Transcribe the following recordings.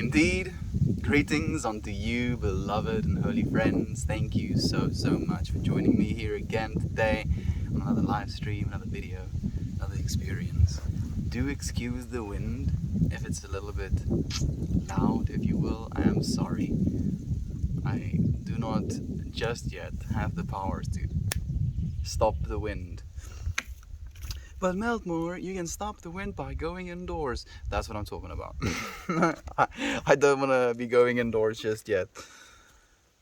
Indeed, greetings unto you, beloved and holy friends. Thank you so much for joining me here again today on another live stream, another video, another experience. Do excuse the wind if it's a little bit loud, if you will. I am sorry. I do not just yet have the powers to stop the wind. But Meltmore, you can stop the wind by going indoors. That's what I'm talking about. I don't want to be going indoors just yet.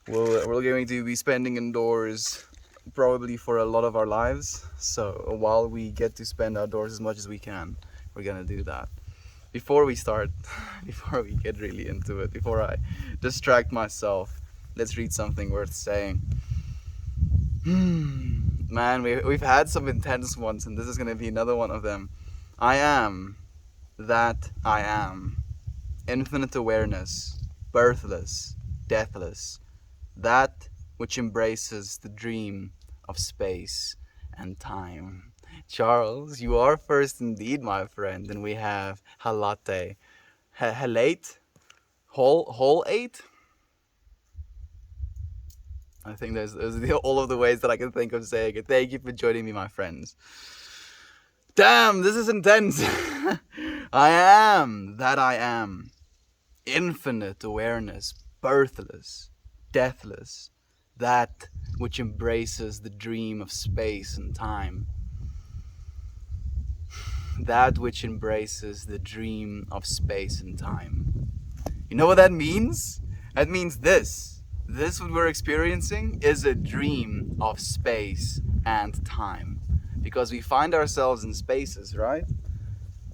We're going to be spending indoors probably for a lot of our lives. So while we get to spend outdoors as much as we can, we're gonna do that. Before we start, before we get really into it, before I distract myself, let's read something worth saying. Man, we've had some intense ones, and this is going to be another one of them. I am that I am. Infinite awareness, birthless, deathless. That which embraces the dream of space and time. Charles, you are first indeed, my friend. And we have halate. Halate? Whole eight? I think those are all of the ways that I can think of saying it. Thank you for joining me, my friends. Damn, this is intense. I am that I am. Infinite awareness, birthless, deathless. That which embraces the dream of space and time. That which embraces the dream of space and time. You know what that means? That means this. This, what we're experiencing, is a dream of space and time. Because we find ourselves in spaces, right?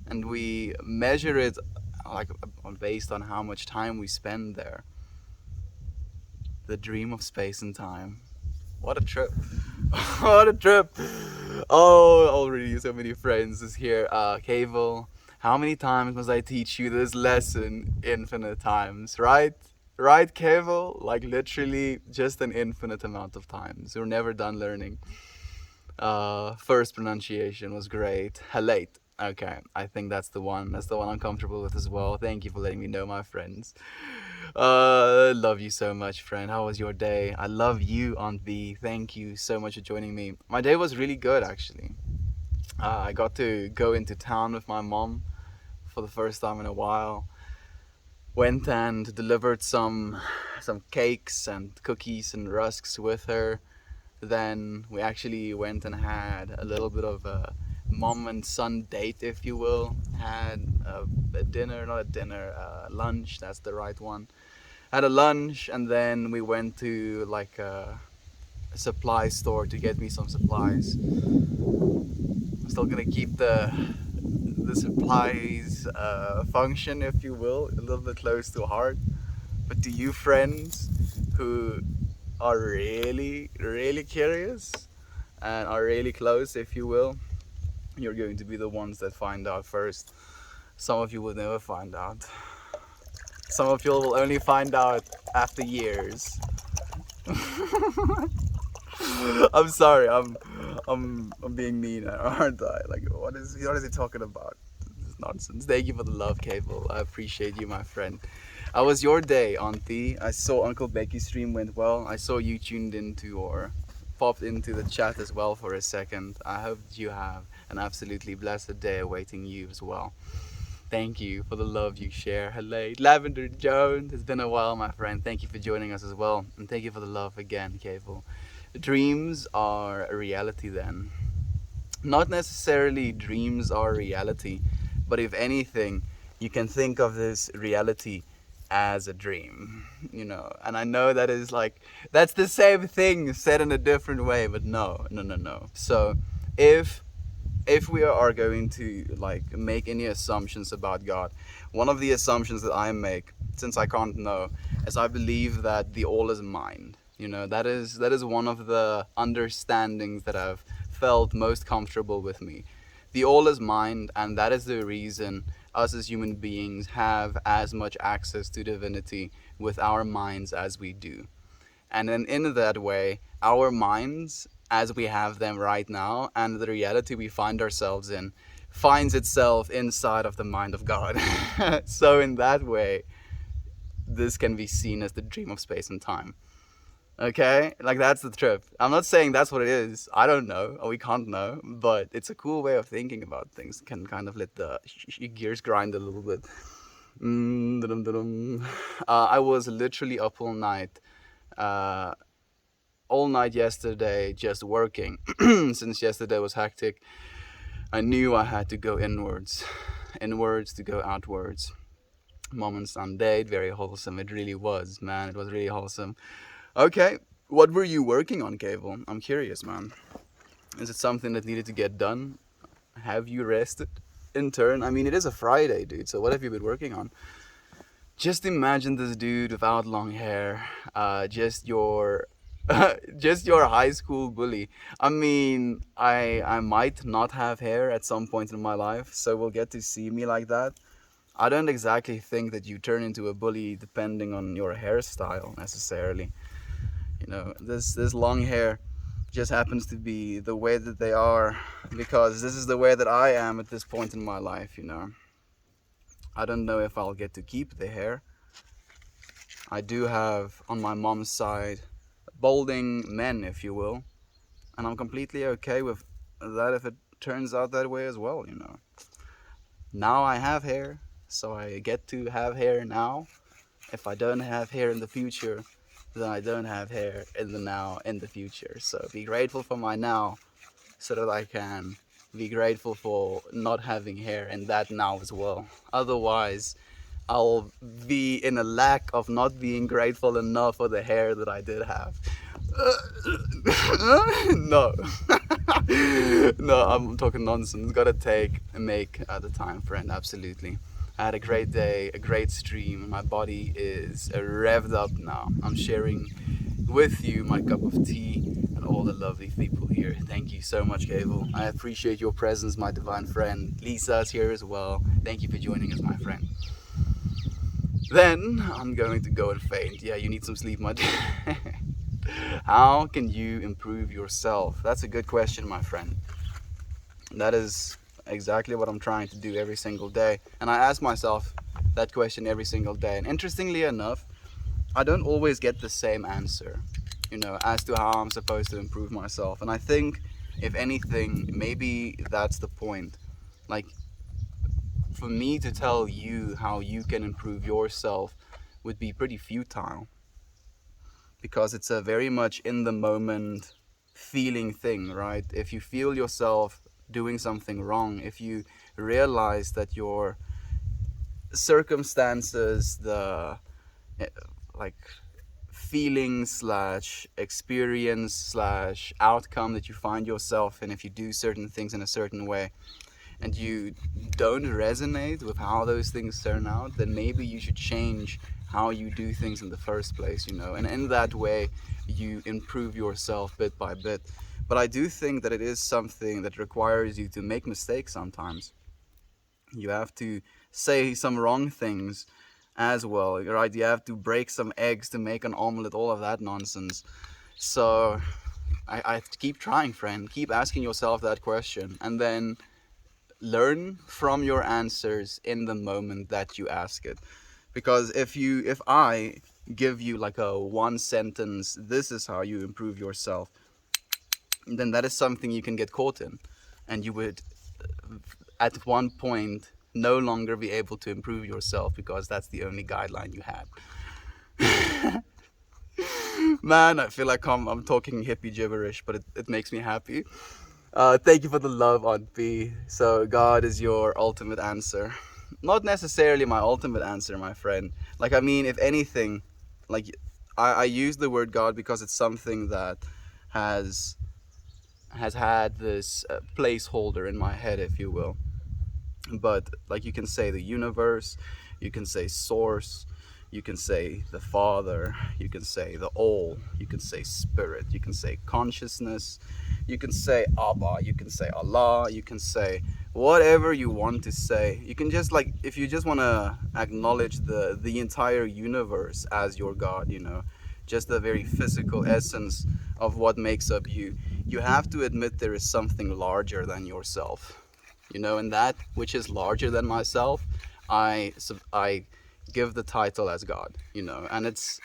And we measure it like based on how much time we spend there. The dream of space and time. What a trip. What a trip. Oh, already so many friends is here. Kavel, how many times must I teach you this lesson? Infinite times, right? Right, Kevo? Like literally just an infinite amount of times. We're never done learning. First pronunciation was great. Halate. Okay, I think that's the one. That's the one I'm comfortable with as well. Thank you for letting me know, my friends. Love you so much, friend. How was your day? I love you, Aunt B. Thank you so much for joining me. My day was really good, actually. I got to go into town with my mom for the first time in a while. Went and delivered some cakes and cookies and rusks with her. Then we actually went and had a little bit of a mom and son date, if you will. Had a dinner, not a dinner, lunch, that's the right one. Had a lunch, and then we went to like a supply store to get me some supplies. I'm still gonna keep the supplies function, if you will, a little bit close to heart. But to you friends who are really curious and are really close, if you will, you're going to be the ones that find out first. Some of you will never find out. Some of you will only find out after years. I'm sorry, I'm being mean, aren't I? Like, what is he talking about? This is nonsense. Thank you for the love, Cable. I appreciate you, my friend. How was your day, Auntie? I saw Uncle Becky's stream went well. I saw you tuned into or popped into the chat as well for a second. I hope you have an absolutely blessed day awaiting you as well. Thank you for the love you share. Hello, Lavender Jones. It's been a while, my friend. Thank you for joining us as well. And thank you for the love again, Cable. Dreams are a reality then. Not necessarily dreams are reality, but if anything, you can think of this reality as a dream, you know. And I know that is like, that's the same thing said in a different way, but no. So if we are going to like make any assumptions about God, one of the assumptions that I make, since I can't know, is I believe that the all is mind. You know, that is one of the understandings that I've felt most comfortable with me. The all is mind, and that is the reason us as human beings have as much access to divinity with our minds as we do. And then in that way, our minds, as we have them right now, and the reality we find ourselves in, finds itself inside of the mind of God. So in that way, this can be seen as the dream of space and time. Okay, like that's the trip. I'm not saying that's what it is. I don't know, or we can't know, but it's a cool way of thinking about things. Can kind of let the gears grind a little bit. Dum-dum-dum. I was literally up uh, all night yesterday, just working. Since yesterday was hectic, I knew I had to go inwards, inwards to go outwards. Moments on date, very wholesome. It really was, man. It was really wholesome. Okay, what were you working on, Cable? I'm curious, man. Is it something that needed to get done? Have you rested in turn? I mean, it is a Friday, dude, so what have you been working on? Just imagine this dude without long hair, just your just your high school bully. I mean, I might not have hair at some point in my life, so we'll get to see me like that. I don't exactly think that you turn into a bully depending on your hairstyle necessarily. You know, this long hair just happens to be the way that they are because this is the way that I am at this point in my life, you know. I don't know if I'll get to keep the hair. I do have on my mom's side balding men, if you will, and I'm completely okay with that if it turns out that way as well, you know. Now I have hair, so I get to have hair now. If I don't have hair in the future, then I don't have hair in the now, in the future. So be grateful for my now, so that I can be grateful for not having hair in that now as well. Otherwise, I'll be in a lack of not being grateful enough for the hair that I did have. No. No, I'm talking nonsense. Gotta make the time, friend. Absolutely. I had a great day, a great stream. My body is revved up now. I'm sharing with you my cup of tea and all the lovely people here. Thank you so much, Gable. I appreciate your presence, my divine friend. Lisa's here as well. Thank you for joining us, my friend. Then I'm going to go and faint. Yeah, you need some sleep, my dear. How can you improve yourself? That's a good question, my friend. That is exactly what I'm trying to do every single day. And I ask myself that question every single day. And interestingly enough, I don't always get the same answer, you know, as to how I'm supposed to improve myself. And I think, if anything, maybe that's the point. Like, for me to tell you how you can improve yourself would be pretty futile, because it's a very much in the moment feeling thing, right? If you feel yourself doing something wrong, if you realize that your circumstances, the like feeling slash experience slash outcome that you find yourself in, if you do certain things in a certain way and you don't resonate with how those things turn out, then maybe you should change how you do things in the first place, you know, and in that way you improve yourself bit by bit. But I do think that it is something that requires you to make mistakes sometimes. You have to say some wrong things as well, right? You have to break some eggs to make an omelet, all of that nonsense. So I keep trying, friend. Keep asking yourself that question, and then learn from your answers in the moment that you ask it. Because if I give you like a one sentence, this is how you improve yourself, then that is something you can get caught in, and you would at one point no longer be able to improve yourself, because that's the only guideline you had. Man, I feel like I'm talking hippie gibberish, but it makes me happy. Thank you for the love, Aunt P. So God is your ultimate answer. Not necessarily my ultimate answer, my friend. Like, I mean, if anything, like, I use the word God because it's something that has had this placeholder in my head, if you will. But like, you can say the universe, you can say source, you can say the Father, you can say the all, you can say spirit, you can say consciousness, you can say Abba, you can say Allah, you can say whatever you want to say. You can just, like, if you just want to acknowledge the entire universe as your God, you know, just the very physical essence of what makes up you, you have to admit there is something larger than yourself, you know, and that which is larger than myself, I give the title as God, and it's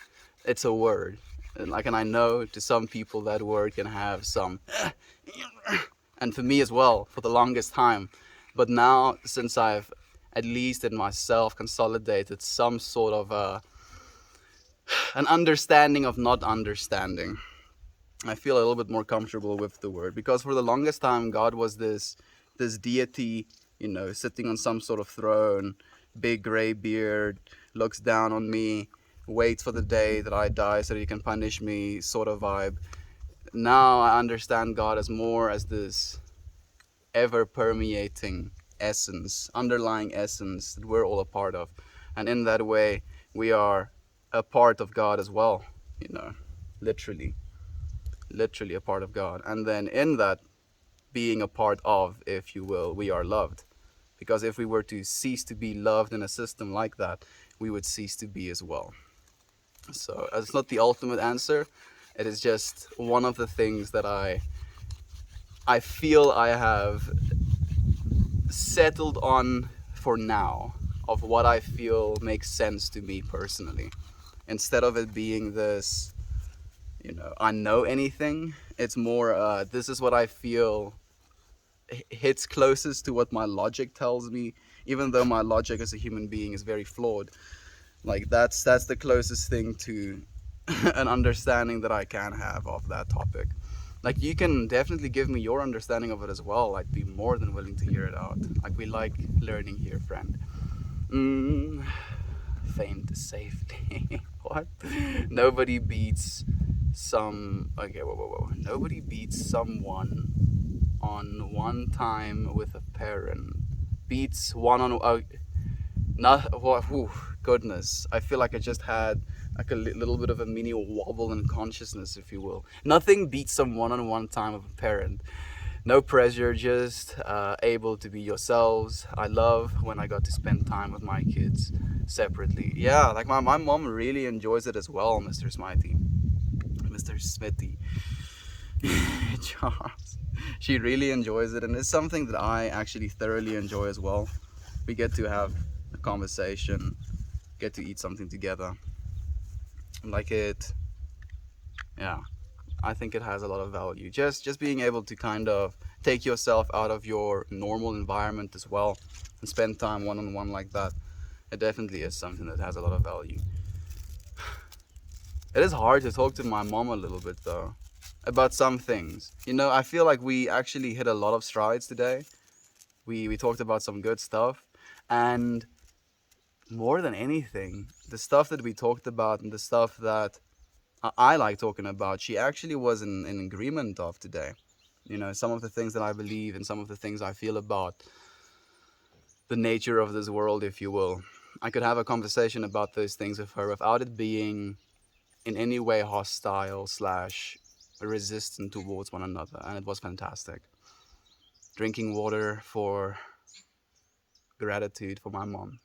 a word. And I know to some people that word can have some, and for me as well, for the longest time. But now, since I've, at least in myself, consolidated some sort of an understanding of not understanding, I feel a little bit more comfortable with the word. Because for the longest time, God was this deity, sitting on some sort of throne, big gray beard, looks down on me, waits for the day that I die so that he can punish me, sort of vibe. Now I understand God as more as this ever permeating essence, underlying essence that we're all a part of. And in that way, we are a part of God as well, literally a part of God. And then in that being a part of, if you will, we are loved. Because if we were to cease to be loved in a system like that, we would cease to be as well. So it's not the ultimate answer. It is just one of the things that I feel I have settled on for now, of what I feel makes sense to me personally. Instead of it being this, I know anything, it's more, this is what I feel hits closest to what my logic tells me, even though my logic as a human being is very flawed. Like that's the closest thing to an understanding that I can have of that topic. Like, you can definitely give me your understanding of it as well. I'd be more than willing to hear it out. Like, we like learning here, friend. Faint safety. What? Nobody beats okay, whoa. Nobody beats someone on one time with a parent. Beats one on... goodness. I feel like I just had like a little bit of a mini wobble in consciousness, if you will. Nothing beats some one-on-one time with a parent. No pressure, just able to be yourselves. I love when I got to spend time with my kids separately. Yeah, like my mom really enjoys it as well, Mr. Smithy. Mr. Smithy. Charles. She really enjoys it, and it's something that I actually thoroughly enjoy as well. We get to have a conversation, get to eat something together. Like it, yeah, I think it has a lot of value. Just being able to kind of take yourself out of your normal environment as well and spend time one-on-one like that, it definitely is something that has a lot of value. It is hard to talk to my mom a little bit though, about some things. I feel like we actually hit a lot of strides today. We talked about some good stuff, and more than anything, the stuff that we talked about and the stuff that I like talking about, she actually was in agreement of today. Some of the things that I believe and some of the things I feel about the nature of this world, if you will. I could have a conversation about those things with her without it being in any way hostile / resistant towards one another, and it was fantastic. Drinking water for gratitude for my mom.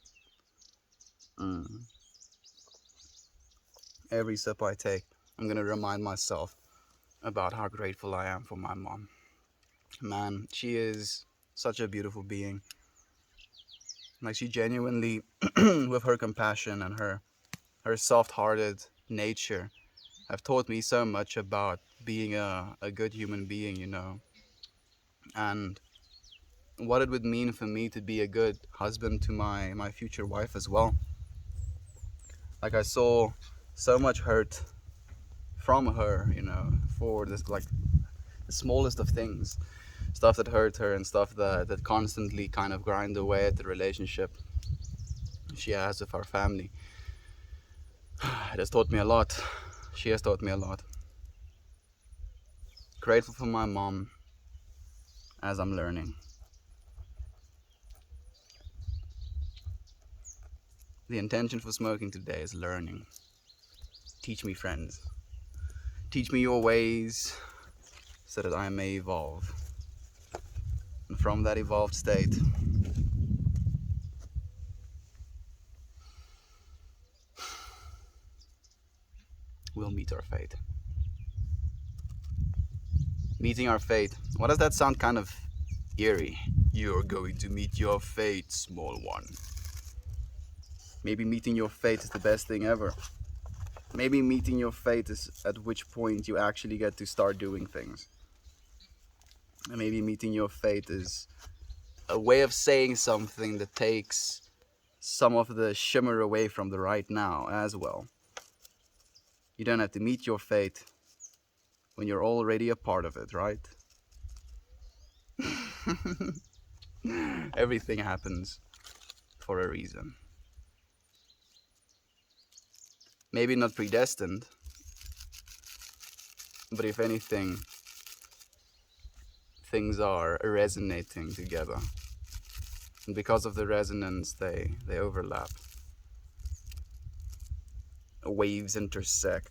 Every sip I take, I'm gonna remind myself about how grateful I am for my mom. Man, she is such a beautiful being. Like, she genuinely, with her compassion and her soft-hearted nature, have taught me so much about being a good human being, and what it would mean for me to be a good husband to my future wife as well. Like, I saw so much hurt from her, for this, like, the smallest of things, stuff that hurt her and stuff that constantly kind of grind away at the relationship she has with our family. It has taught me a lot. She has taught me a lot. Grateful for my mom as I'm learning. The intention for smoking today is learning. Teach me, friends. Teach me your ways so that I may evolve. And from that evolved state, we'll meet our fate. Meeting our fate. Why does that sound kind of eerie? You're going to meet your fate, small one. Maybe meeting your fate is the best thing ever. Maybe meeting your fate is at which point you actually get to start doing things. And maybe meeting your fate is a way of saying something that takes some of the shimmer away from the right now as well. You don't have to meet your fate when you're already a part of it, right? Everything happens for a reason. Maybe not predestined, but if anything, things are resonating together. And because of the resonance, they overlap. Waves intersect.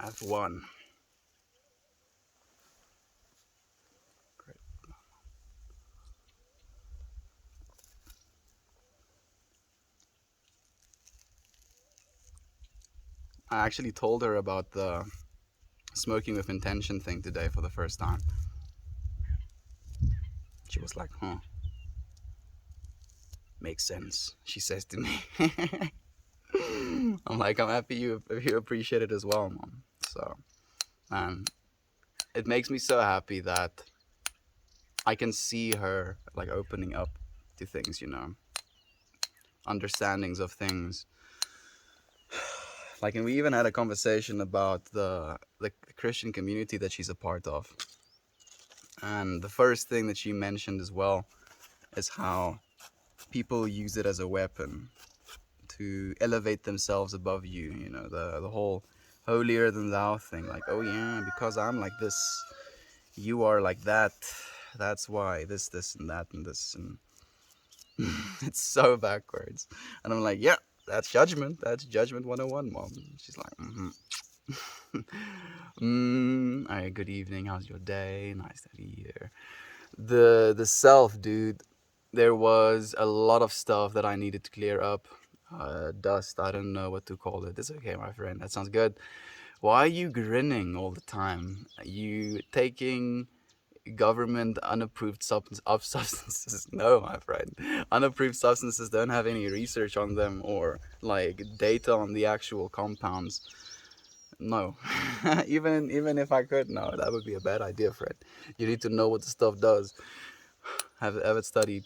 I've won. Great. I actually told her about the smoking with intention thing today for the first time. She was like, huh. Makes sense, she says to me. I'm like, I'm happy you appreciate it as well, Mom. So, it makes me so happy that I can see her like opening up to things, you know, understandings of things. Like, and we even had a conversation about the Christian community that she's a part of. And the first thing that she mentioned as well is how people use it as a weapon to elevate themselves above you, you know, the whole holier than thou thing. Like, oh yeah, because I'm like this, you are like that. That's why this, and that, and this. And it's so backwards. And I'm like, yeah, that's judgment. That's judgment 101, Mom. She's like, Alright, good evening. How's your day? Nice to be here. The self, dude. There was a lot of stuff that I needed to clear up. Dust. I don't know what to call it. It's okay, my friend. That sounds good. Why are you grinning all the time? Are you taking government unapproved substances? No, my friend. Unapproved substances don't have any research on them or like data on the actual compounds. No. even if I could, no, that would be a bad idea, Fred. You need to know what the stuff does. Have it studied.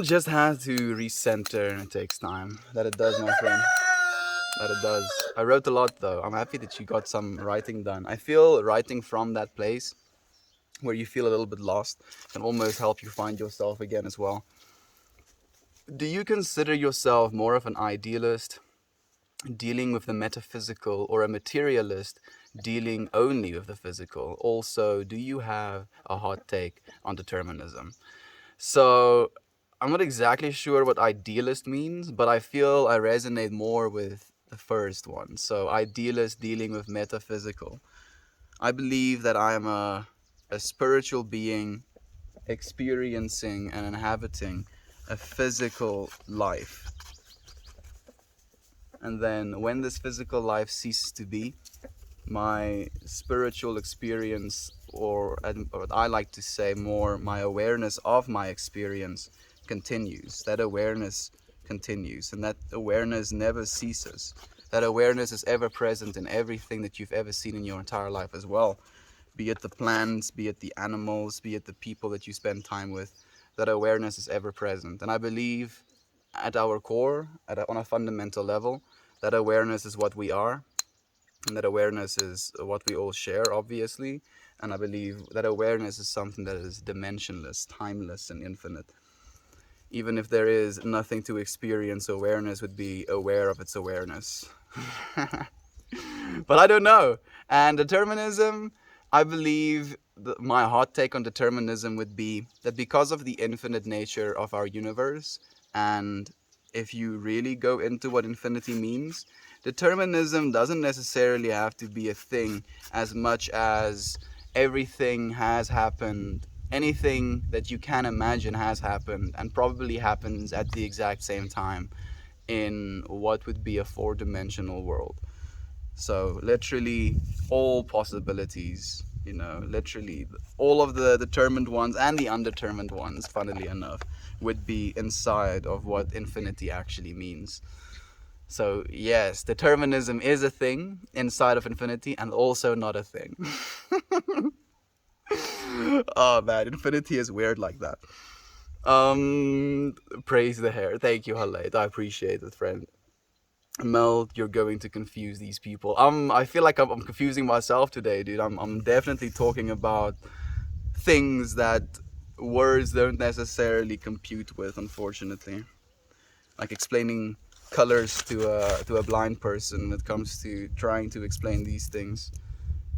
Just have to recenter, and it takes time. That it does, my friend. That it does. I wrote a lot though. I'm happy that you got some writing done. I feel writing from that place where you feel a little bit lost can almost help you find yourself again as well. Do you consider yourself more of an idealist, dealing with the metaphysical, or a materialist, dealing only with the physical? Also, do you have a hot take on determinism? So, I'm not exactly sure what idealist means, but I feel I resonate more with the first one. So, idealist dealing with metaphysical. I believe that I am a spiritual being experiencing and inhabiting a physical life. And then when this physical life ceases to be, my spiritual experience, or what I like to say more, my awareness of my experience continues. That awareness continues, and that awareness never ceases. That awareness is ever present in everything that you've ever seen in your entire life as well. Be it the plants, be it the animals, be it the people that you spend time with. That awareness is ever present. And I believe at our core, on a fundamental level, that awareness is what we are. And that awareness is what we all share, obviously. And I believe that awareness is something that is dimensionless, timeless, and infinite. Even if there is nothing to experience, awareness would be aware of its awareness. But I don't know. And determinism, I believe my hot take on determinism would be that because of the infinite nature of our universe and if you really go into what infinity means, determinism doesn't necessarily have to be a thing as much as everything has happened. Anything that you can imagine has happened and probably happens at the exact same time in what would be a four-dimensional world. So literally all possibilities, literally all of the determined ones and the undetermined ones, funnily enough, would be inside of what infinity actually means. So yes, determinism is a thing inside of infinity and also not a thing. Oh man, infinity is weird like that. Praise the hair. Thank you, Haled. I appreciate it, friend. Mel, you're going to confuse these people. I feel like I'm confusing myself today, dude. I'm definitely talking about things that words don't necessarily compute with, unfortunately. Like explaining colors to a blind person when it comes to trying to explain these things.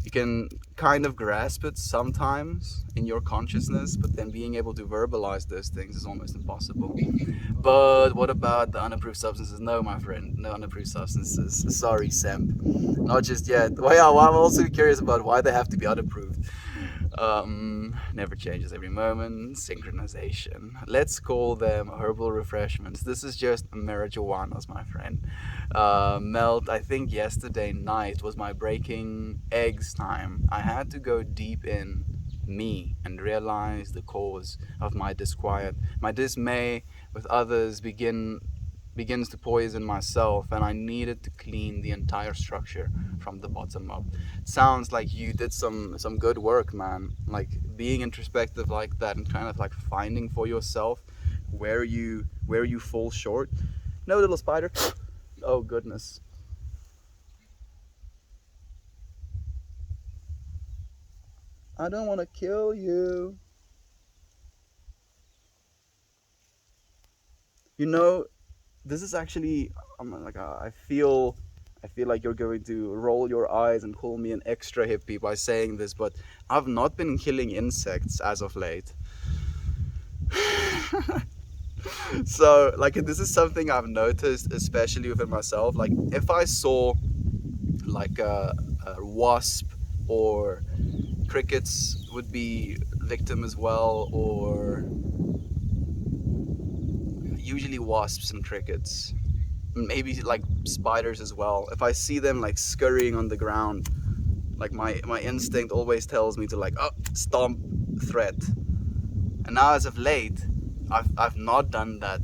You can kind of grasp it sometimes in your consciousness, but then being able to verbalize those things is almost impossible. But what about the unapproved substances? No, my friend, no unapproved substances. Sorry, Semp. Not just yet. Well, yeah, well, I'm also curious about why they have to be unapproved. Never changes every moment. Synchronization. Let's call them herbal refreshments. This is just marijuanas, my friend. Melt, I think yesterday night was my breaking eggs time. I had to go deep in me and realize the cause of my disquiet. My dismay with others begins to poison myself, and I needed to clean the entire structure from the bottom up. It sounds like you did some good work, man. Like being introspective like that and kind of like finding for yourself where you fall short. No, little spider. Oh goodness. I don't want to kill you. You know, this is actually, I'm like, I feel like you're going to roll your eyes and call me an extra hippie by saying this, but I've not been killing insects as of late. So like this is something I've noticed, especially within myself. Like if I saw like a wasp, or crickets would be victim as well, or usually wasps and crickets, maybe like spiders as well. If I see them like scurrying on the ground, like my instinct always tells me to like, oh, stomp, threat. And now as of late, I've not done that,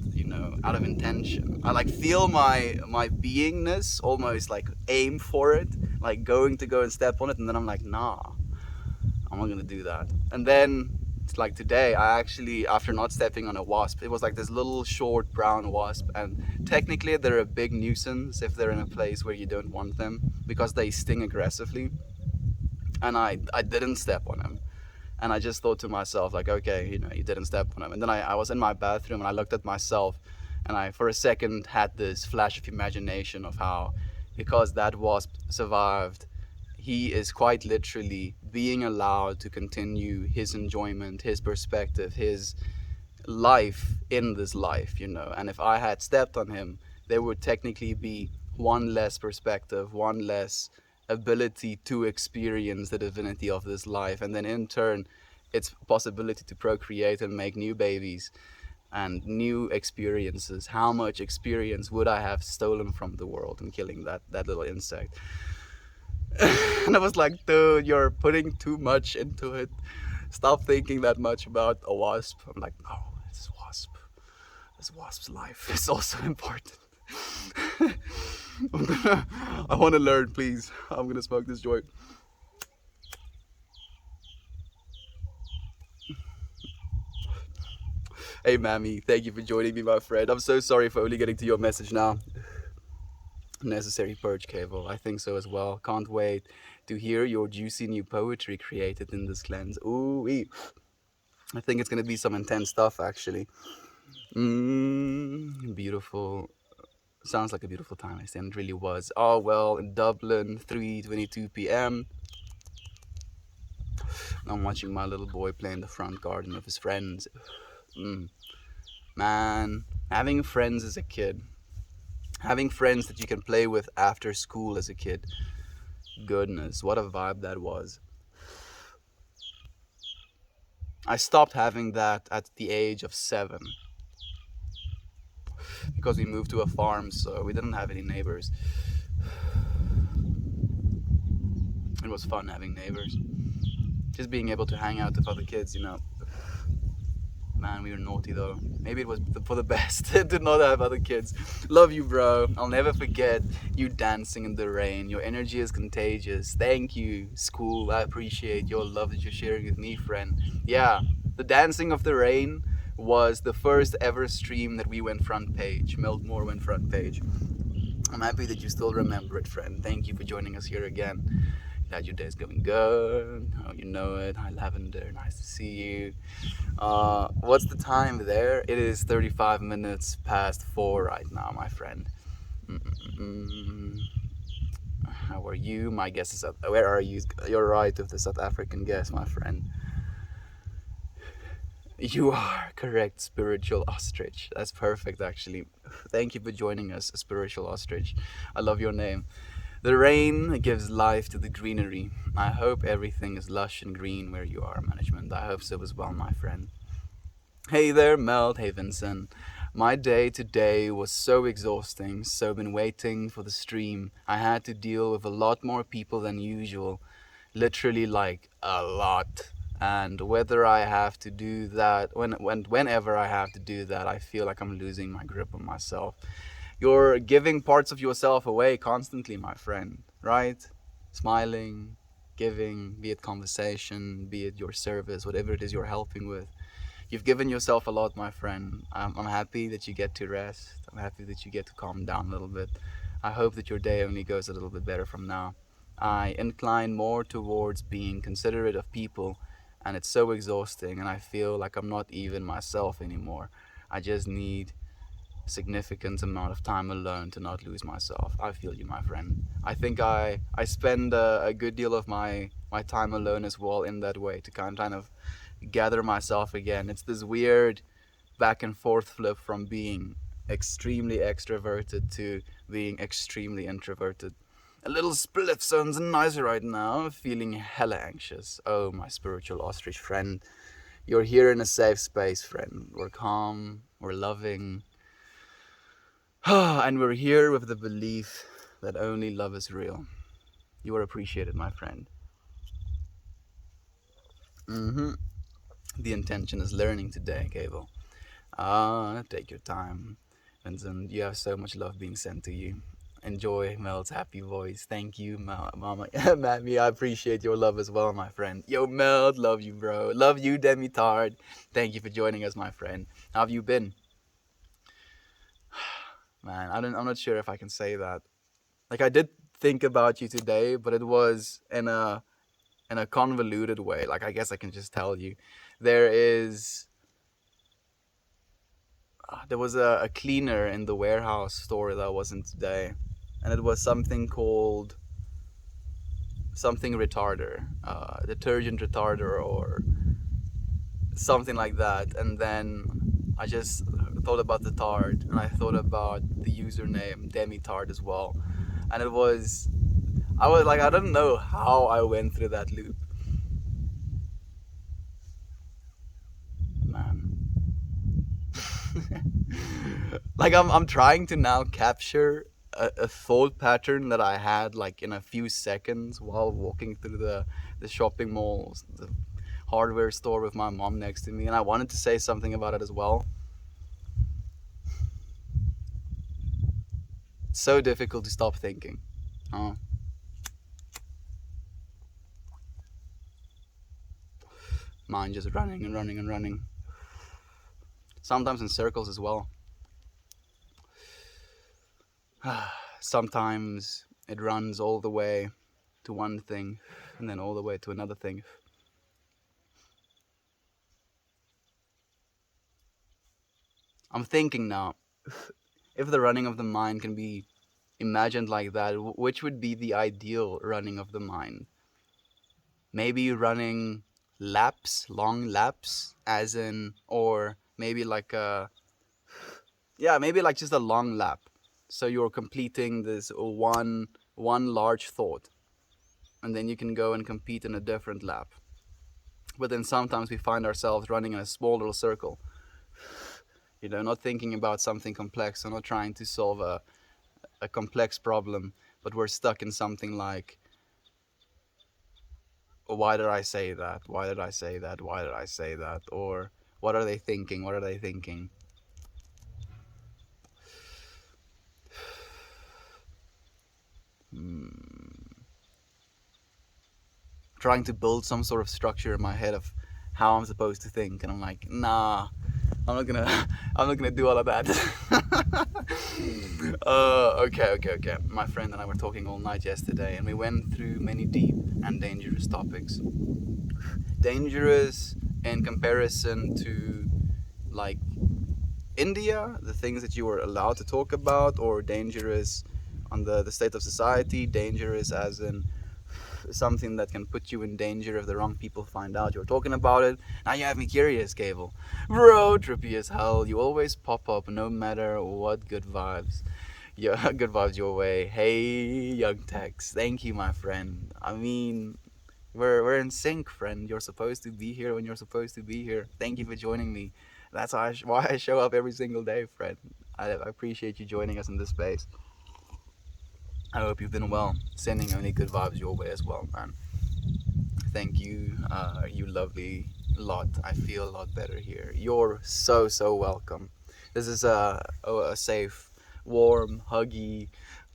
out of intention. I like feel my beingness almost like aim for it, like going to go and step on it, and then I'm like, nah, I'm not gonna do that. And then it's like today, I actually, after not stepping on a wasp, it was like this little short brown wasp, and technically they're a big nuisance if they're in a place where you don't want them because they sting aggressively. And I didn't step on him. And I just thought to myself, like, okay, you didn't step on him. And then I was in my bathroom and I looked at myself, and I, for a second, had this flash of imagination of how, because that wasp survived, he is quite literally being allowed to continue his enjoyment, his perspective, his life in this life. And if I had stepped on him, there would technically be one less perspective, one less ability to experience the divinity of this life, and then in turn its possibility to procreate and make new babies and new experiences. How much experience would I have stolen from the world in killing that little insect? And I was like, dude, you're putting too much into it. Stop thinking that much about a wasp. I'm like, no, this wasp's life is also important. I want to learn, please. I'm gonna smoke this joint. Hey, Mammy, thank you for joining me, my friend. I'm so sorry for only getting to your message now. Necessary purge, cable. I think so as well. Can't wait to hear your juicy new poetry created in this cleanse. Ooh, I think it's gonna be some intense stuff, actually. Beautiful. Sounds like a beautiful time. I said it really was. Oh well, in Dublin, 3:22 p.m. I'm watching my little boy play in the front garden with his friends. Man, Having friends as a kid, having friends that you can play with after school as a kid. Goodness, what a vibe that was. I stopped having that at the age of 7 because we moved to a farm, so we didn't have any neighbors. It was fun having neighbors. Just being able to hang out with other kids, you know. Man, we were naughty though. Maybe it was for the best to not have other kids. Love you, bro. I'll never forget you dancing in the rain. Your energy is contagious. Thank you, school. I appreciate your love that you're sharing with me, friend. Yeah, the dancing of the rain was the first ever stream that we went front page. Meltmore went front page. I'm happy that you still remember it, friend. Thank you for joining us here again. Glad your day's going good. Oh, you know it. Hi, Lavender. Nice to see you. What's the time there? It is 35 minutes past 4 right now, my friend. How are you? My guess is where are you? You're right with the South African guess, my friend. You are correct, spiritual ostrich. That's perfect, actually. Thank you for joining us, spiritual ostrich. I love your name. The rain gives life to the greenery. I hope everything is lush and green where you are, management. I hope so as well, my friend. Hey there, Mel. Hey, Vincent. My day today was so exhausting, so been waiting for the stream. I had to deal with a lot more people than usual. Literally, like, a lot. And whether I have to do that, whenever I have to do that, I feel like I'm losing my grip on myself. You're giving parts of yourself away constantly, my friend, right? Smiling, giving, be it conversation, be it your service, whatever it is you're helping with. You've given yourself a lot, my friend. I'm happy that you get to rest. I'm happy that you get to calm down a little bit. I hope that your day only goes a little bit better from now. I incline more towards being considerate of people, and it's so exhausting, and I feel like I'm not even myself anymore. I just need a significant amount of time alone to not lose myself. I feel you, my friend. I think I spend a good deal of my time alone as well in that way to kind of gather myself again. It's this weird back and forth flip from being extremely extroverted to being extremely introverted. A little spliff sounds nicer right now, feeling hella anxious. Oh, my spiritual ostrich friend. You're here in a safe space, friend. We're calm, we're loving, and we're here with the belief that only love is real. You are appreciated, my friend. The intention is learning today, Cable. Take your time. Vincent, you have so much love being sent to you. Enjoy Mel's happy voice. Thank you, Mama. Mammy, I appreciate your love as well, my friend. Yo, Mel, love you, bro. Love you, Demi Tard. Thank you for joining us, my friend. How have you been? Man, I'm not sure if I can say that. Like, I did think about you today, but it was in a convoluted way. Like, I guess I can just tell you. There is there was a cleaner in the warehouse store that wasn't today, and it was something called something retarder, detergent retarder or something like that. And then I just thought about the tard, and I thought about the username Demitard as well, and I was like, I don't know how I went through that loop, man. Like I'm trying to now capture a thought pattern that I had like in a few seconds while walking through the shopping malls, the hardware store with my mom next to me, and I wanted to say something about it as well. It's so difficult to stop thinking. Uh, Mind just running and running and running. Sometimes in circles as well. Sometimes it runs all the way to one thing and then all the way to another thing. I'm thinking now, if the running of the mind can be imagined like that, which would be the ideal running of the mind? Maybe running laps, long laps, as in, or maybe like yeah, maybe like just a long lap. So you're completing this one large thought, and then you can go and compete in a different lap. But then sometimes we find ourselves running in a small little circle, not thinking about something complex or not trying to solve a complex problem, but we're stuck in something like, why did I say that? Why did I say that? Why did I say that? Or what are they thinking? What are they thinking? Trying to build some sort of structure in my head of how I'm supposed to think, and I'm like, nah, I'm not gonna, I'm not gonna do all of that. Okay. My friend and I were talking all night yesterday, and we went through many deep and dangerous topics. Dangerous in comparison to, like, India, the things that you were allowed to talk about, or dangerous on the state of society, dangerous as in something that can put you in danger if the wrong people find out you're talking about it. Now you have me curious, Cable. Bro, trippy as hell. You always pop up no matter what. Good vibes. Yeah, good vibes your way. Hey, Young Tex. Thank you, my friend. I mean, we're in sync, friend. You're supposed to be here when you're supposed to be here. Thank you for joining me. That's why I show up every single day, friend. I appreciate you joining us in this space. I hope you've been well. Sending only good vibes your way as well, man. Thank you, you lovely lot. I feel a lot better here. You're so welcome. This is a safe, warm, huggy,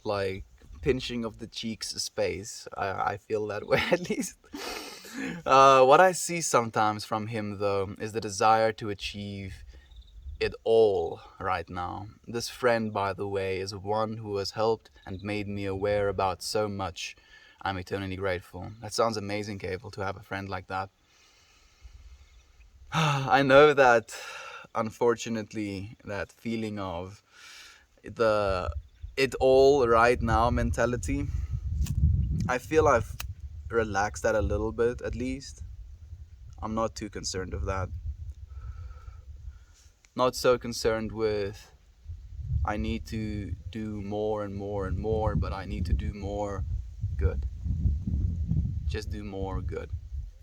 like pinching of the cheeks space. I feel that way at least. What I see sometimes from him though is the desire to achieve it all right now. This friend, by the way, is one who has helped and made me aware about so much. I'm eternally grateful. That sounds amazing, Cable, to have a friend like that. I know that, unfortunately, that feeling of the it all right now mentality, I feel I've relaxed that a little bit, at least. I'm not too concerned with that. Not so concerned with I need to do more and more and more, but I need to do more good. Just do more good.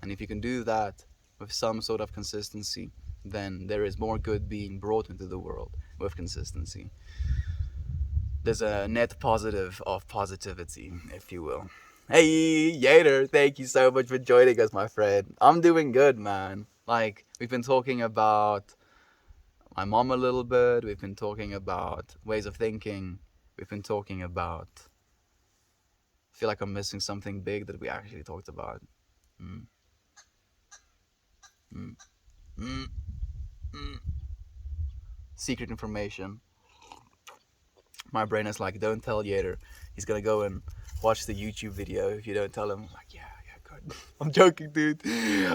And if you can do that with some sort of consistency, then there is more good being brought into the world with consistency. There's a net positive of positivity, if you will. Hey, Yater, thank you so much for joining us, my friend. I'm doing good, man. Like, we've been talking about my mom a little bit, we've been talking about ways of thinking, we've been talking about. I feel like I'm missing something big that we actually talked about. Mm, mm, mm, mm. Secret information. My brain is like, don't tell Yater. He's gonna go and watch the YouTube video if you don't tell him. I'm like, yeah, good. I'm joking, dude.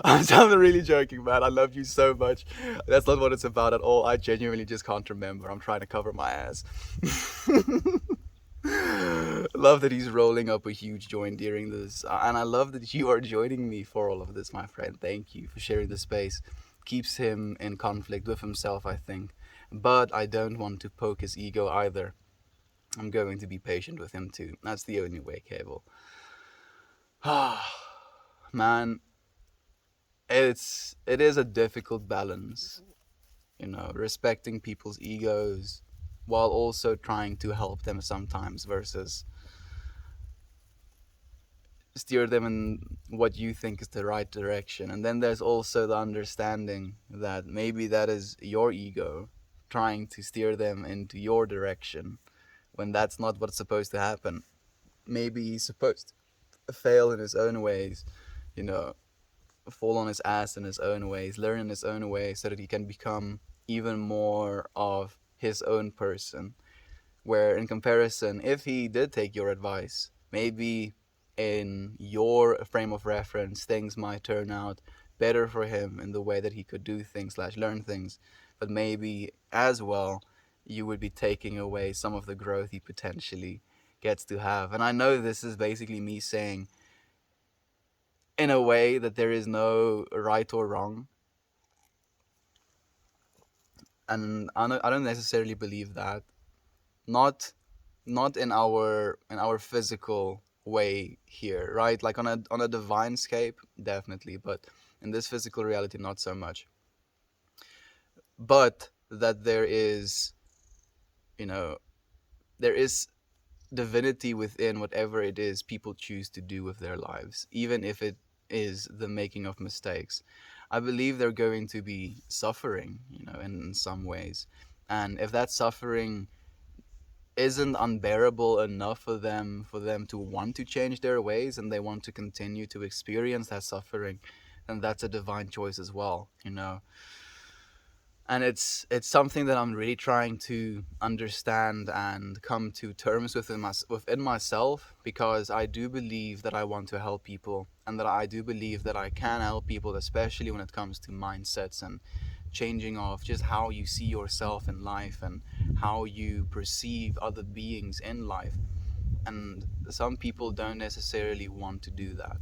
I'm really joking, man. I love you so much. That's not what it's about at all. I genuinely just can't remember. I'm trying to cover my ass. Love that he's rolling up a huge joint during this. And I love that you are joining me for all of this, my friend. Thank you for sharing the space. Keeps him in conflict with himself, I think. But I don't want to poke his ego either. I'm going to be patient with him too. That's the only way, Cable. Man, it is a difficult balance, respecting people's egos while also trying to help them sometimes versus steer them in what you think is the right direction. And then there's also the understanding that maybe that is your ego trying to steer them into your direction when that's not what's supposed to happen. Maybe he's supposed to fail in his own ways, you know, fall on his ass in his own ways, learn in his own ways so that he can become even more of his own person. Where, in comparison, if he did take your advice, maybe in your frame of reference, things might turn out better for him in the way that he could do things slash learn things. But maybe as well, you would be taking away some of the growth he potentially gets to have. And I know this is basically me saying, in a way, that there is no right or wrong. And I don't necessarily believe that. Not not in our physical way here, right? Like on a divine scape, definitely, but in this physical reality, not so much. But that you know, there is divinity within whatever it is people choose to do with their lives, even if it is the making of mistakes. I believe they're going to be suffering, in some ways. And if that suffering isn't unbearable enough for them to want to change their ways and they want to continue to experience that suffering, then that's a divine choice as well. And it's something that I'm really trying to understand and come to terms with within myself, because I do believe that I want to help people, and that I do believe that I can help people, especially when it comes to mindsets and changing of just how you see yourself in life and how you perceive other beings in life. And some people don't necessarily want to do that,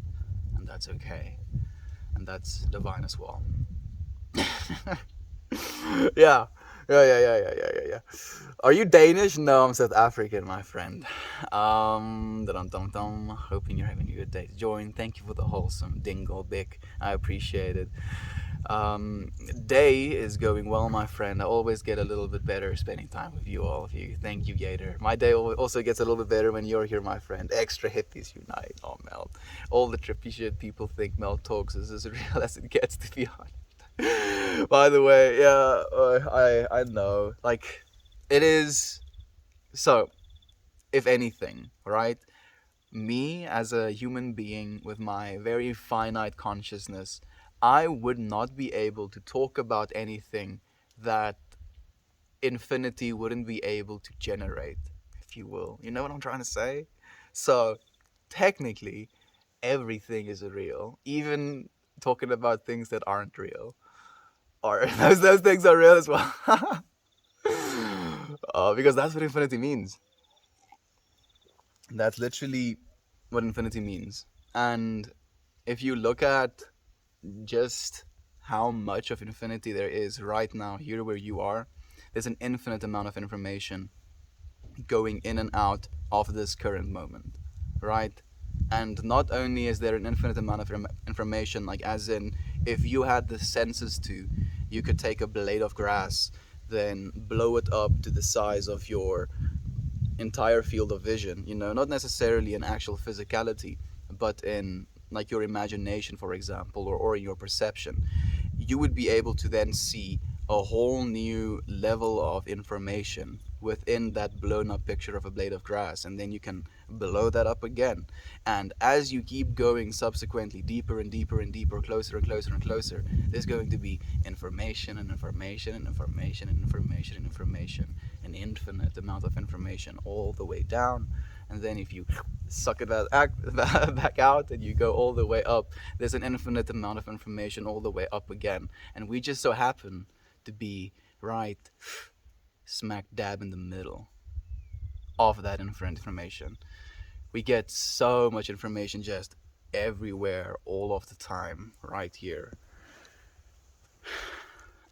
and that's okay, and that's divine as well. Yeah. Yeah. Are you Danish? No, I'm South African, my friend. Dum. Hoping you're having a good day. Join. Thank you for the wholesome dingle, Bick. I appreciate it. Um, Day is going well, my friend. I always get a little bit better spending time with you, all of you. Thank you, Gator. My day also gets a little bit better when you're here, my friend. Extra hippies unite. Oh, Mel. All the trippy shit people think Mel talks is as real as it gets, to be honest. By the way, yeah, I know. Like, it is. So, if anything, right? Me as a human being with my very finite consciousness, I would not be able to talk about anything that infinity wouldn't be able to generate, if you will. You know what I'm trying to say? So, technically, everything is real, even talking about things that aren't real. Or those things are real as well. Because that's what infinity means. That's literally what infinity means. And if you look at just how much of infinity there is right now, here where you are, there's an infinite amount of information going in and out of this current moment, right? And not only is there an infinite amount of information, like as in, if you had the senses to, you could take a blade of grass, then blow it up to the size of your entire field of vision, not necessarily in actual physicality, but in like your imagination, for example, or in your perception. You would be able to then see a whole new level of information within that blown up picture of a blade of grass, and then you can blow that up again. And as you keep going subsequently deeper and deeper and deeper, closer and closer and closer, there's going to be information and information and information and information and information, an infinite amount of information all the way down. And then if you suck it back out and you go all the way up, there's an infinite amount of information all the way up again. And we just so happen to be right smack dab in the middle of that infinite information. We get so much information just everywhere, all of the time, right here.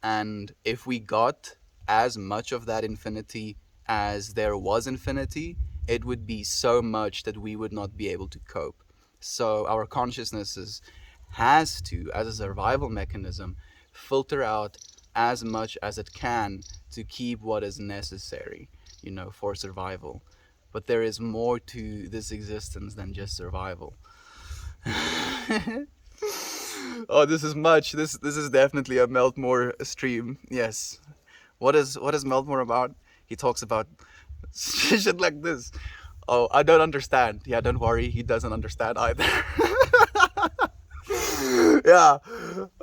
And if we got as much of that infinity as there was infinity, it would be so much that we would not be able to cope. So our consciousnesses has to, as a survival mechanism, filter out as much as it can to keep what is necessary, for survival. But there is more to this existence than just survival. Oh, this is much. This is definitely a Meltmore stream. Yes. What is Meltmore about? He talks about shit like this. Oh, I don't understand. Yeah, don't worry. He doesn't understand either. Yeah.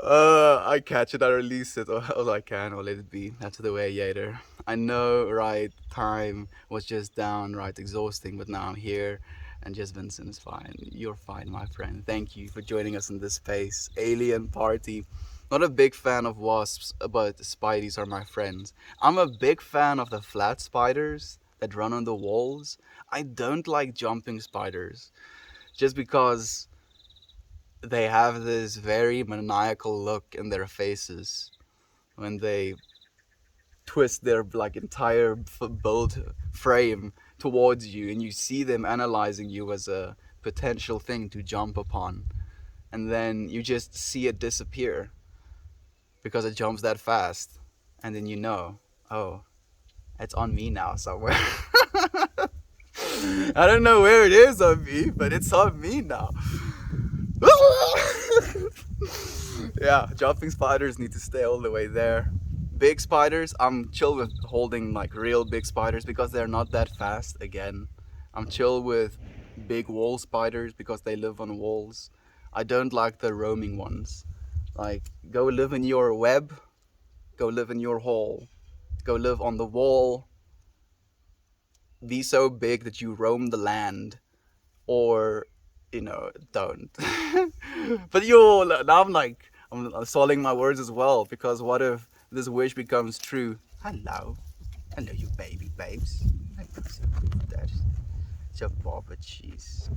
I catch it. I release it all I can, or let it be. That's the way, Yater. I know, right? Time was just downright exhausting, but now I'm here. And just Vincent is fine. You're fine, my friend. Thank you for joining us in this space. Alien Party. Not a big fan of wasps, but spideys are my friends. I'm a big fan of the flat spiders that run on the walls. I don't like jumping spiders, just because they have this very maniacal look in their faces when they twist their like entire build frame towards you, and you see them analyzing you as a potential thing to jump upon, and then you just see it disappear because it jumps that fast, and then you know, oh, it's on me now somewhere. I don't know where it is on me, but it's on me now. Yeah, jumping spiders need to stay all the way there. Big spiders, I'm chill with holding like real big spiders because they're not that fast. Again, I'm chill with big wall spiders because they live on walls. I don't like the roaming ones. Like, go live in your web, go live in your hole, go live on the wall, be so big that you roam the land, or don't. But now I'm swallowing my words as well, because what if this wish becomes true? Hello, you baby babes. That's your Baba cheese.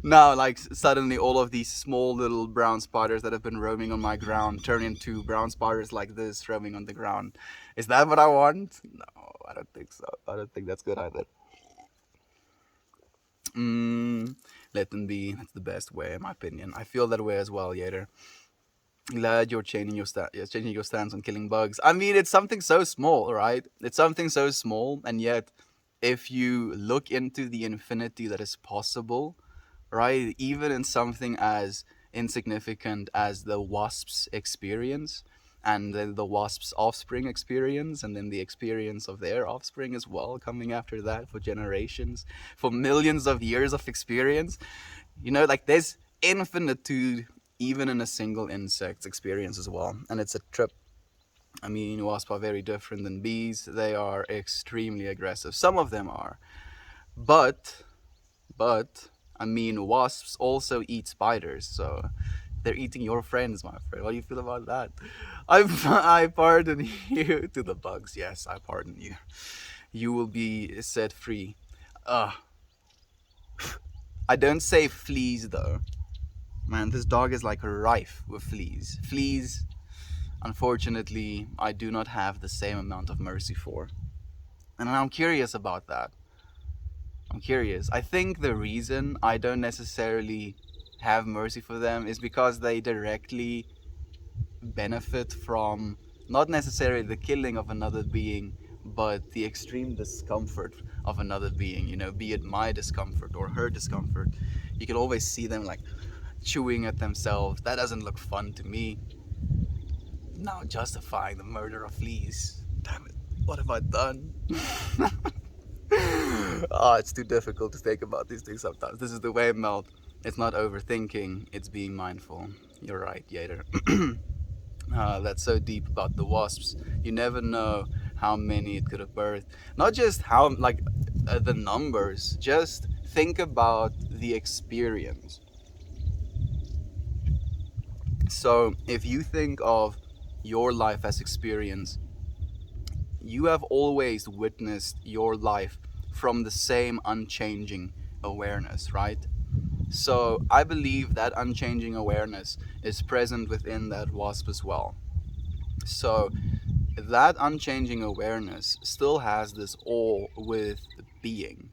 Now, like, suddenly all of these small little brown spiders that have been roaming on my ground turn into brown spiders like this roaming on the ground. Is that what I want? No, I don't think so. I don't think that's good either. Let them be. That's the best way, in my opinion. I feel that way as well, Yater. Glad you're changing your stance on killing bugs. I mean, it's something so small, right? It's something so small, and yet, if you look into the infinity that is possible, right? Even in something as insignificant as the wasp's experience, and then the wasp's offspring experience, and then the experience of their offspring as well, coming after that for generations, for millions of years of experience. Like, there's infinitude even in a single insect's experience as well. And it's a trip. I mean, wasps are very different than bees. They are extremely aggressive. Some of them are. But, I mean, wasps also eat spiders, so they're eating your friends, my friend. What do you feel about that? I pardon you to the bugs. Yes, I pardon you. You will be set free. I don't say fleas, though. Man, this dog is like rife with fleas. Fleas, unfortunately, I do not have the same amount of mercy for. And I'm curious about that. I'm curious. I think the reason I don't necessarily have mercy for them is because they directly benefit from not necessarily the killing of another being, but the extreme discomfort of another being, be it my discomfort or her discomfort. You can always see them like chewing at themselves. That doesn't look fun to me. Now justifying the murder of fleas. Damn it, what have I done? It's too difficult to think about these things sometimes. This is the way, Melt. It's not overthinking, it's being mindful. You're right, Yater. That's so deep about the wasps. You never know how many it could have birthed. Not just how, the numbers. Just think about the experience. So, if you think of your life as experience, you have always witnessed your life from the same unchanging awareness, right? So I believe that unchanging awareness is present within that wasp as well. So that unchanging awareness still has this all with being,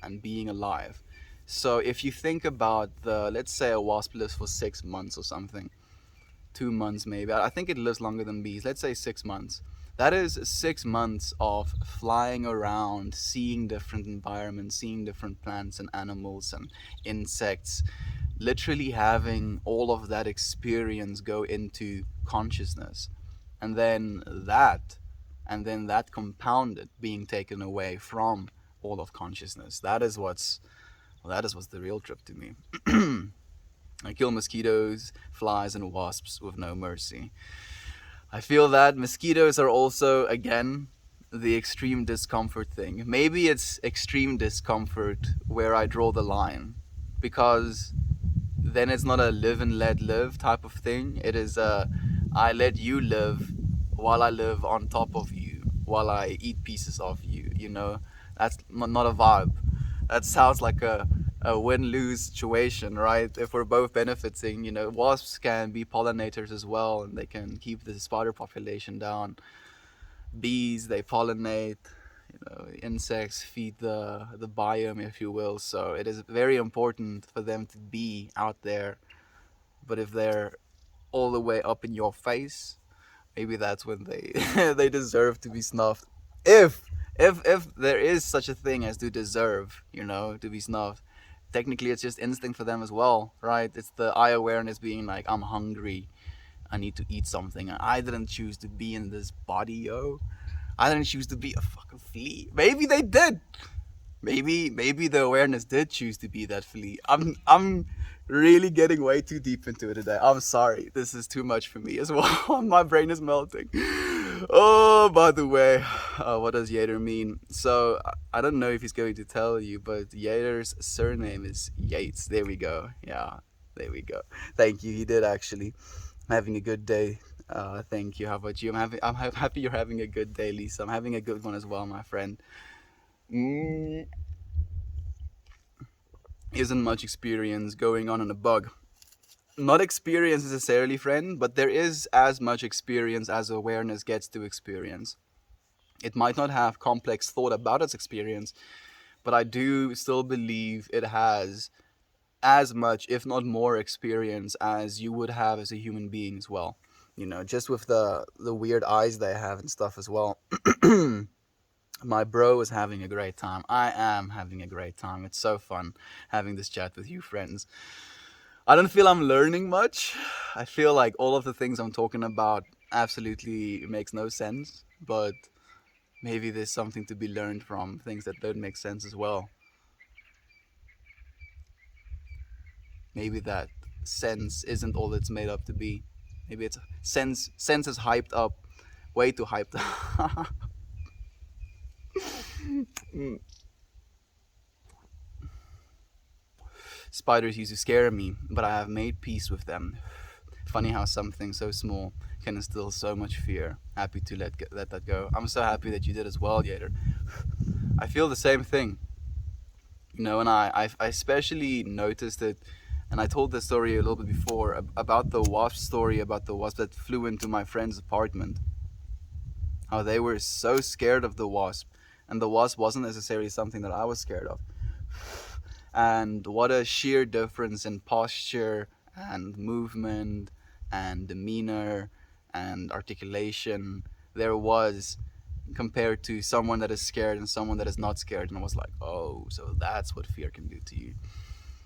and being alive. So if you think about let's say a wasp lives for 6 months or something, 2 months maybe. I think it lives longer than bees. Let's say 6 months. That is 6 months of flying around, seeing different environments, seeing different plants and animals and insects, literally having all of that experience go into consciousness. And then that compounded being taken away from all of consciousness. That is what's the real trip to me. I kill mosquitoes, flies, and wasps with no mercy. I feel that mosquitoes are also, again, the extreme discomfort thing. Maybe it's extreme discomfort where I draw the line, because then it's not a live and let live type of thing. It is I let you live while I live on top of you, while I eat pieces of you, That's not a vibe. That sounds like a a win-lose situation, right? If we're both benefiting, wasps can be pollinators as well, and they can keep the spider population down. Bees, they pollinate. Insects feed the biome, if you will. So it is very important for them to be out there. But if they're all the way up in your face, maybe that's when they they deserve to be snuffed. If if there is such a thing as to deserve, to be snuffed, technically it's just instinct for them as well, right? It's the eye awareness being like, I'm hungry, I need to eat something. I didn't choose to be in this body, yo. I didn't choose to be a fucking flea. Maybe they did. Maybe the awareness did choose to be that flea. I'm really getting way too deep into it today. I'm sorry. This is too much for me as well. My brain is melting. Oh, by the way, what does Yater mean? So I don't know if he's going to tell you, but Yater's surname is Yates. There we go. Yeah, there we go. Thank you. He did actually. I'm having a good day. Thank you. How about you? I'm happy you're having a good day, Lisa. I'm having a good one as well, my friend. Mm, isn't much experience going on a bug. Not experience necessarily, friend, but there is as much experience as awareness gets to experience. It might not have complex thought about its experience, but I do still believe it has as much, if not more, experience as you would have as a human being as well. Just with the weird eyes they have and stuff as well. My bro is having a great time. I am having a great time. It's so fun having this chat with you, friends. I don't feel I'm learning much. I feel like all of the things I'm talking about absolutely makes no sense, but maybe there's something to be learned from things that don't make sense as well. Maybe that sense isn't all it's made up to be. Maybe it's sense is hyped up, way too hyped up. Spiders used to scare me, but I have made peace with them. Funny how something so small can instill so much fear. Happy to let that go. I'm so happy that you did as well, Yater. I feel the same thing. And I especially noticed it, and I told this story a little bit before about the wasp story, about the wasp that flew into my friend's apartment. How they were so scared of the wasp, and the wasp wasn't necessarily something that I was scared of. And what a sheer difference in posture and movement and demeanor and articulation there was compared to someone that is scared and someone that is not scared. And I was like, oh, so that's what fear can do to you.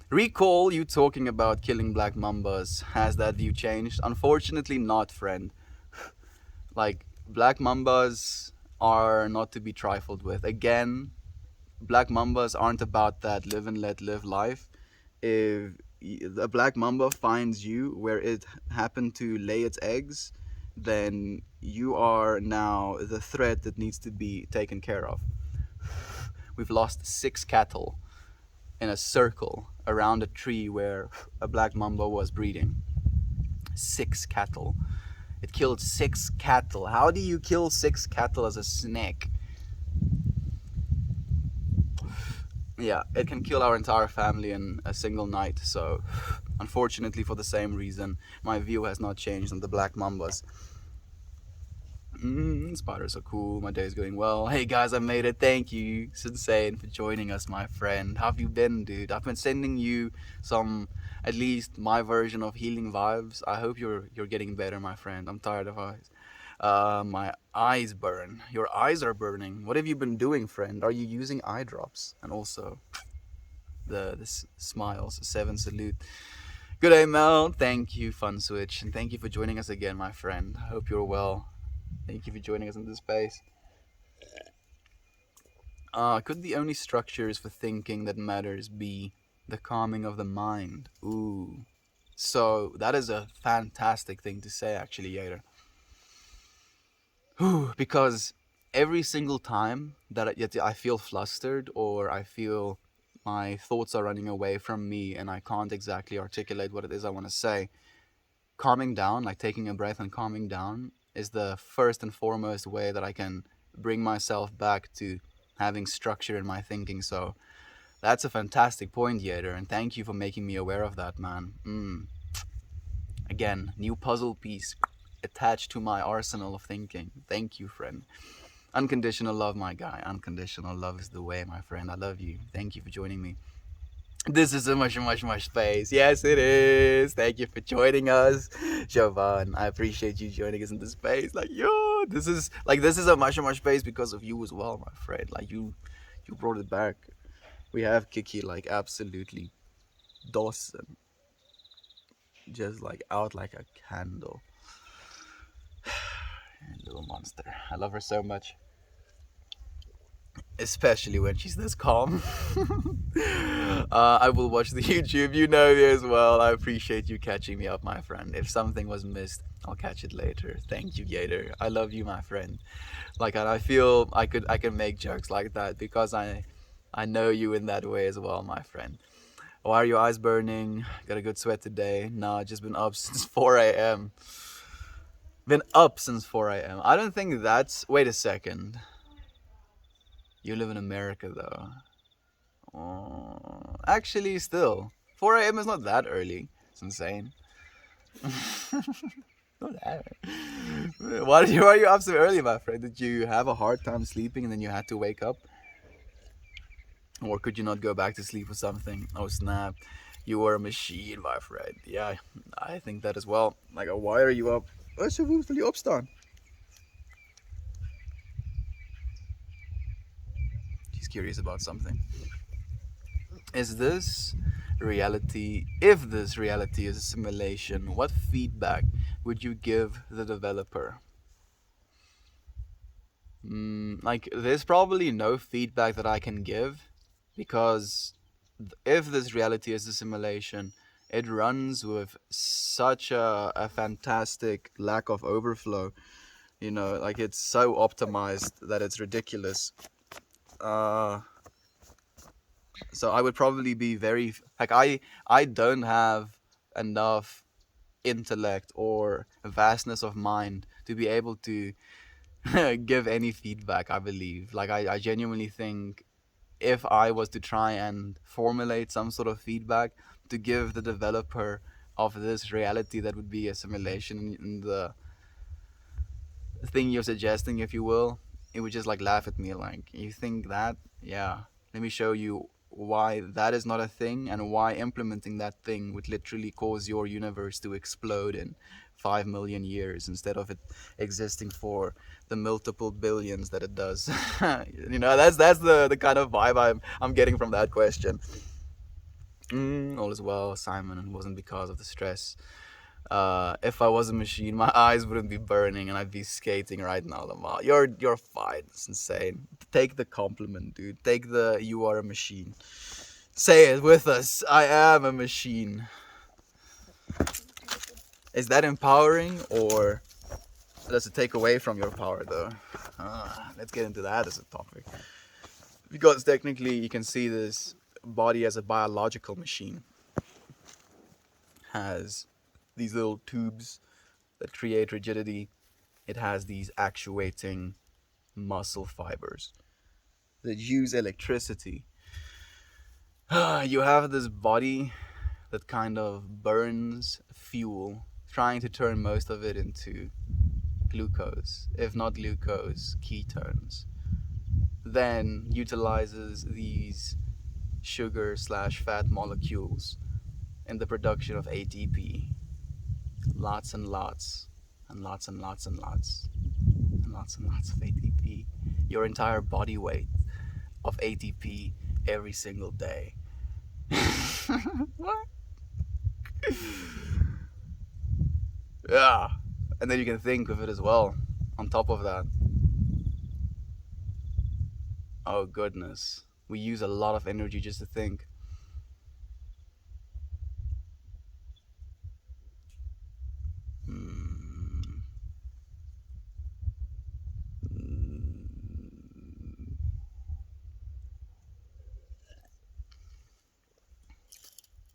Recall you talking about killing black mambas. Has that view changed? Unfortunately not, friend. Like, black mambas are not to be trifled with. Again, black mambas aren't about that live and let live life. If a black mamba finds you where it happened to lay its eggs, then you are now the threat that needs to be taken care of. We've lost 6 cattle in a circle around a tree where a black mamba was breeding. 6 cattle. It killed 6 cattle. How do you kill 6 cattle as a snake? Yeah, it can kill our entire family in a single night. So, unfortunately, for the same reason, my view has not changed on the black mambas. Spiders are cool. My day is going well. Hey guys, I made it. Thank you, Sensei, for joining us, my friend. How have you been, dude? I've been sending you some, at least my version of healing vibes. I hope you're getting better, my friend. I'm tired of eyes. My eyes burn. Your eyes are burning. What have you been doing, friend? Are you using eye drops? And also, the smiles. 7 salute. Good day, Mel. Thank you, Fun Switch, and thank you for joining us again, my friend. I hope you're well. Thank you for joining us in this space. Could the only structures for thinking that matters be the calming of the mind? Ooh. So that is a fantastic thing to say, actually, Yater. Because every single time that I feel flustered or I feel my thoughts are running away from me and I can't exactly articulate what it is I want to say, calming down, like taking a breath and calming down, is the first and foremost way that I can bring myself back to having structure in my thinking. So That's a fantastic point, Yader, and thank you for making me aware of that, man. Again, new puzzle piece attached to my arsenal of thinking. Thank you, friend. Unconditional love, my guy. Unconditional love is the way, my friend. I love you. Thank you for joining me. This is a much space. Yes, it is. Thank you for joining us, Jovan. I appreciate you joining us in this space. Like, yo, this is a much space because of you as well, my friend. Like, you brought it back. We have Kiki like absolutely Dawson, just like out like a candle. Little monster. I love her so much. Especially when she's this calm. I will watch the YouTube. You know me as well. I appreciate you catching me up, my friend. If something was missed, I'll catch it later. Thank you, Gator. I love you, my friend. Like, and I feel I can make jokes like that because I know you in that way as well, my friend. Why are your eyes burning? Got a good sweat today? No, just been up since 4 a.m. Been up since 4 a.m. I don't think that's... Wait a second. You live in America, though. Actually, still. 4 a.m. is not that early. It's insane. Not that early. Why are you up so early, my friend? Did you have a hard time sleeping and then you had to wake up? Or could you not go back to sleep or something? Oh, snap. You were a machine, my friend. Yeah, I think that as well. Like, why are you up? Wat is er jullie opstaan? She's curious about something. Is this reality, if this reality is a simulation, what feedback would you give the developer? Like, there's probably no feedback that I can give because if this reality is a simulation, it runs with such a fantastic lack of overflow. You know, like it's so optimized that it's ridiculous. So I would probably be very like I don't have enough intellect or vastness of mind to be able to give any feedback. I believe like I genuinely think if I was to try and formulate some sort of feedback to give the developer of this reality that would be a simulation in the thing you're suggesting, if you will, it would just like laugh at me like, you think that? Yeah. Let me show you why that is not a thing and why implementing that thing would literally cause your universe to explode in 5 million years instead of it existing for the multiple billions that it does. You know, that's the kind of vibe I'm getting from that question. All is well, Simon, and it wasn't because of the stress. If I was a machine, my eyes wouldn't be burning and I'd be skating right now, Lamar. You're fine. It's insane. Take the compliment, dude. Take the you are a machine. Say it with us. I am a machine. Is that empowering or does it take away from your power though? Let's get into that as a topic. Because technically you can see this body as a biological machine. Has these little tubes that create rigidity. It has these actuating muscle fibers that use electricity. You have this body that kind of burns fuel, trying to turn most of it into glucose, if not glucose, ketones. Then utilizes these sugar/fat molecules in the production of ATP. Lots and lots and lots and lots and lots and lots and lots of ATP. Your entire body weight of ATP every single day. What? Yeah. And then you can think of it as well on top of that. Oh goodness. We use a lot of energy just to think.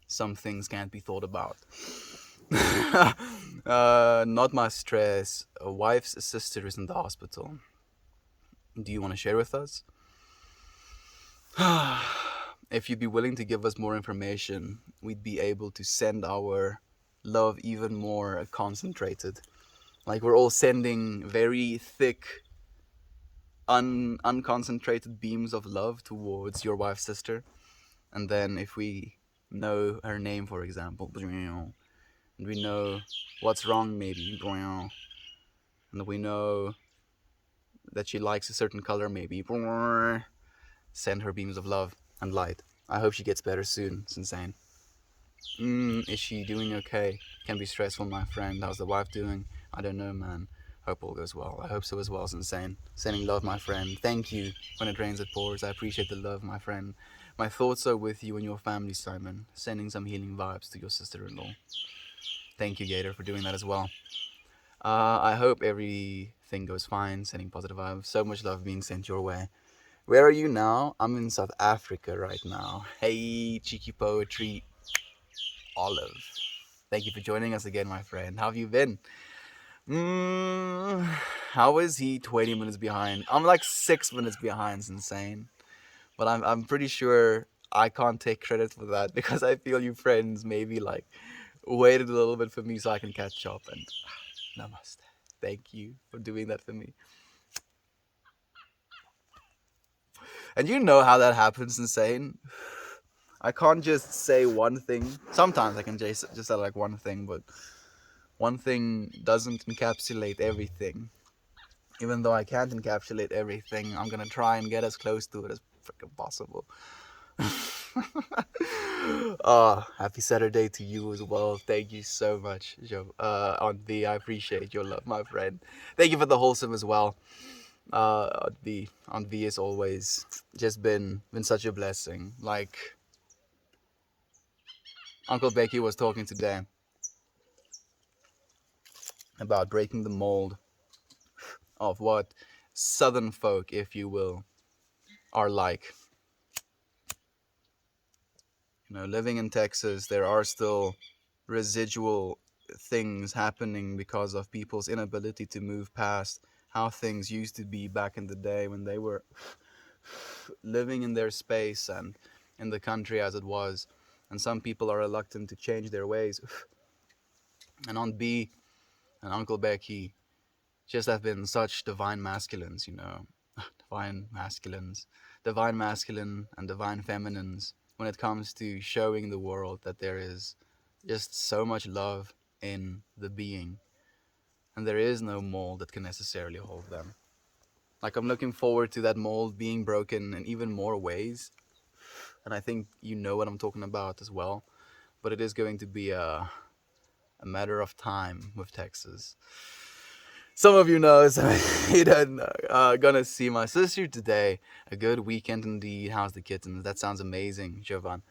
Some things can't be thought about. Not my stress. A wife's sister is in the hospital. Do you want to share with us? if you'd be willing to give us more information, we'd be able to send our love even more concentrated. Like we're all sending very thick, unconcentrated beams of love towards your wife's sister. And then if we know her name, for example, and we know what's wrong, maybe, and we know that she likes a certain color, maybe, send her beams of love and light. I hope she gets better soon. It's insane. Is she doing okay? Can be stressful, my friend. How's the wife doing? I don't know, man. Hope all goes well. I hope so as well. It's insane. Sending love, my friend. Thank you. When it rains, it pours. I appreciate the love, my friend. My thoughts are with you and your family, Simon. Sending some healing vibes to your sister-in-law. Thank you, Gator, for doing that as well. I hope everything goes fine. Sending positive vibes. So much love being sent your way. Where are you now? I'm in South Africa right now. Hey, cheeky poetry. Olive. Thank you for joining us again, my friend. How have you been? How is he 20 minutes behind? I'm like 6 minutes behind. It's insane. But I'm pretty sure I can't take credit for that because I feel you friends maybe like waited a little bit for me so I can catch up. And namaste. Thank you for doing that for me. And you know how that happens, insane. I can't just say one thing. Sometimes I can just say like one thing, but one thing doesn't encapsulate everything. Even though I can't encapsulate everything, I'm gonna try and get as close to it as freaking possible. Happy Saturday to you as well. Thank you so much, Joe. On V, I appreciate your love, my friend. Thank you for the wholesome as well. On V has always just been such a blessing. Like Uncle Becky was talking today about breaking the mold of what Southern folk, if you will, are like. You know, living in Texas, there are still residual things happening because of people's inability to move past how things used to be back in the day when they were living in their space and in the country as it was. And some people are reluctant to change their ways. And Aunt B and Uncle Becky just have been such divine masculines, you know. Divine masculines. Divine masculine and divine feminines when it comes to showing the world that there is just so much love in the being. And there is no mold that can necessarily hold them. Like, I'm looking forward to that mold being broken in even more ways. And I think you know what I'm talking about as well. But it is going to be a matter of time with Texas. Some of you know, some of you don't know. Gonna see my sister today. A good weekend indeed. How's the kittens? That sounds amazing, Jovan.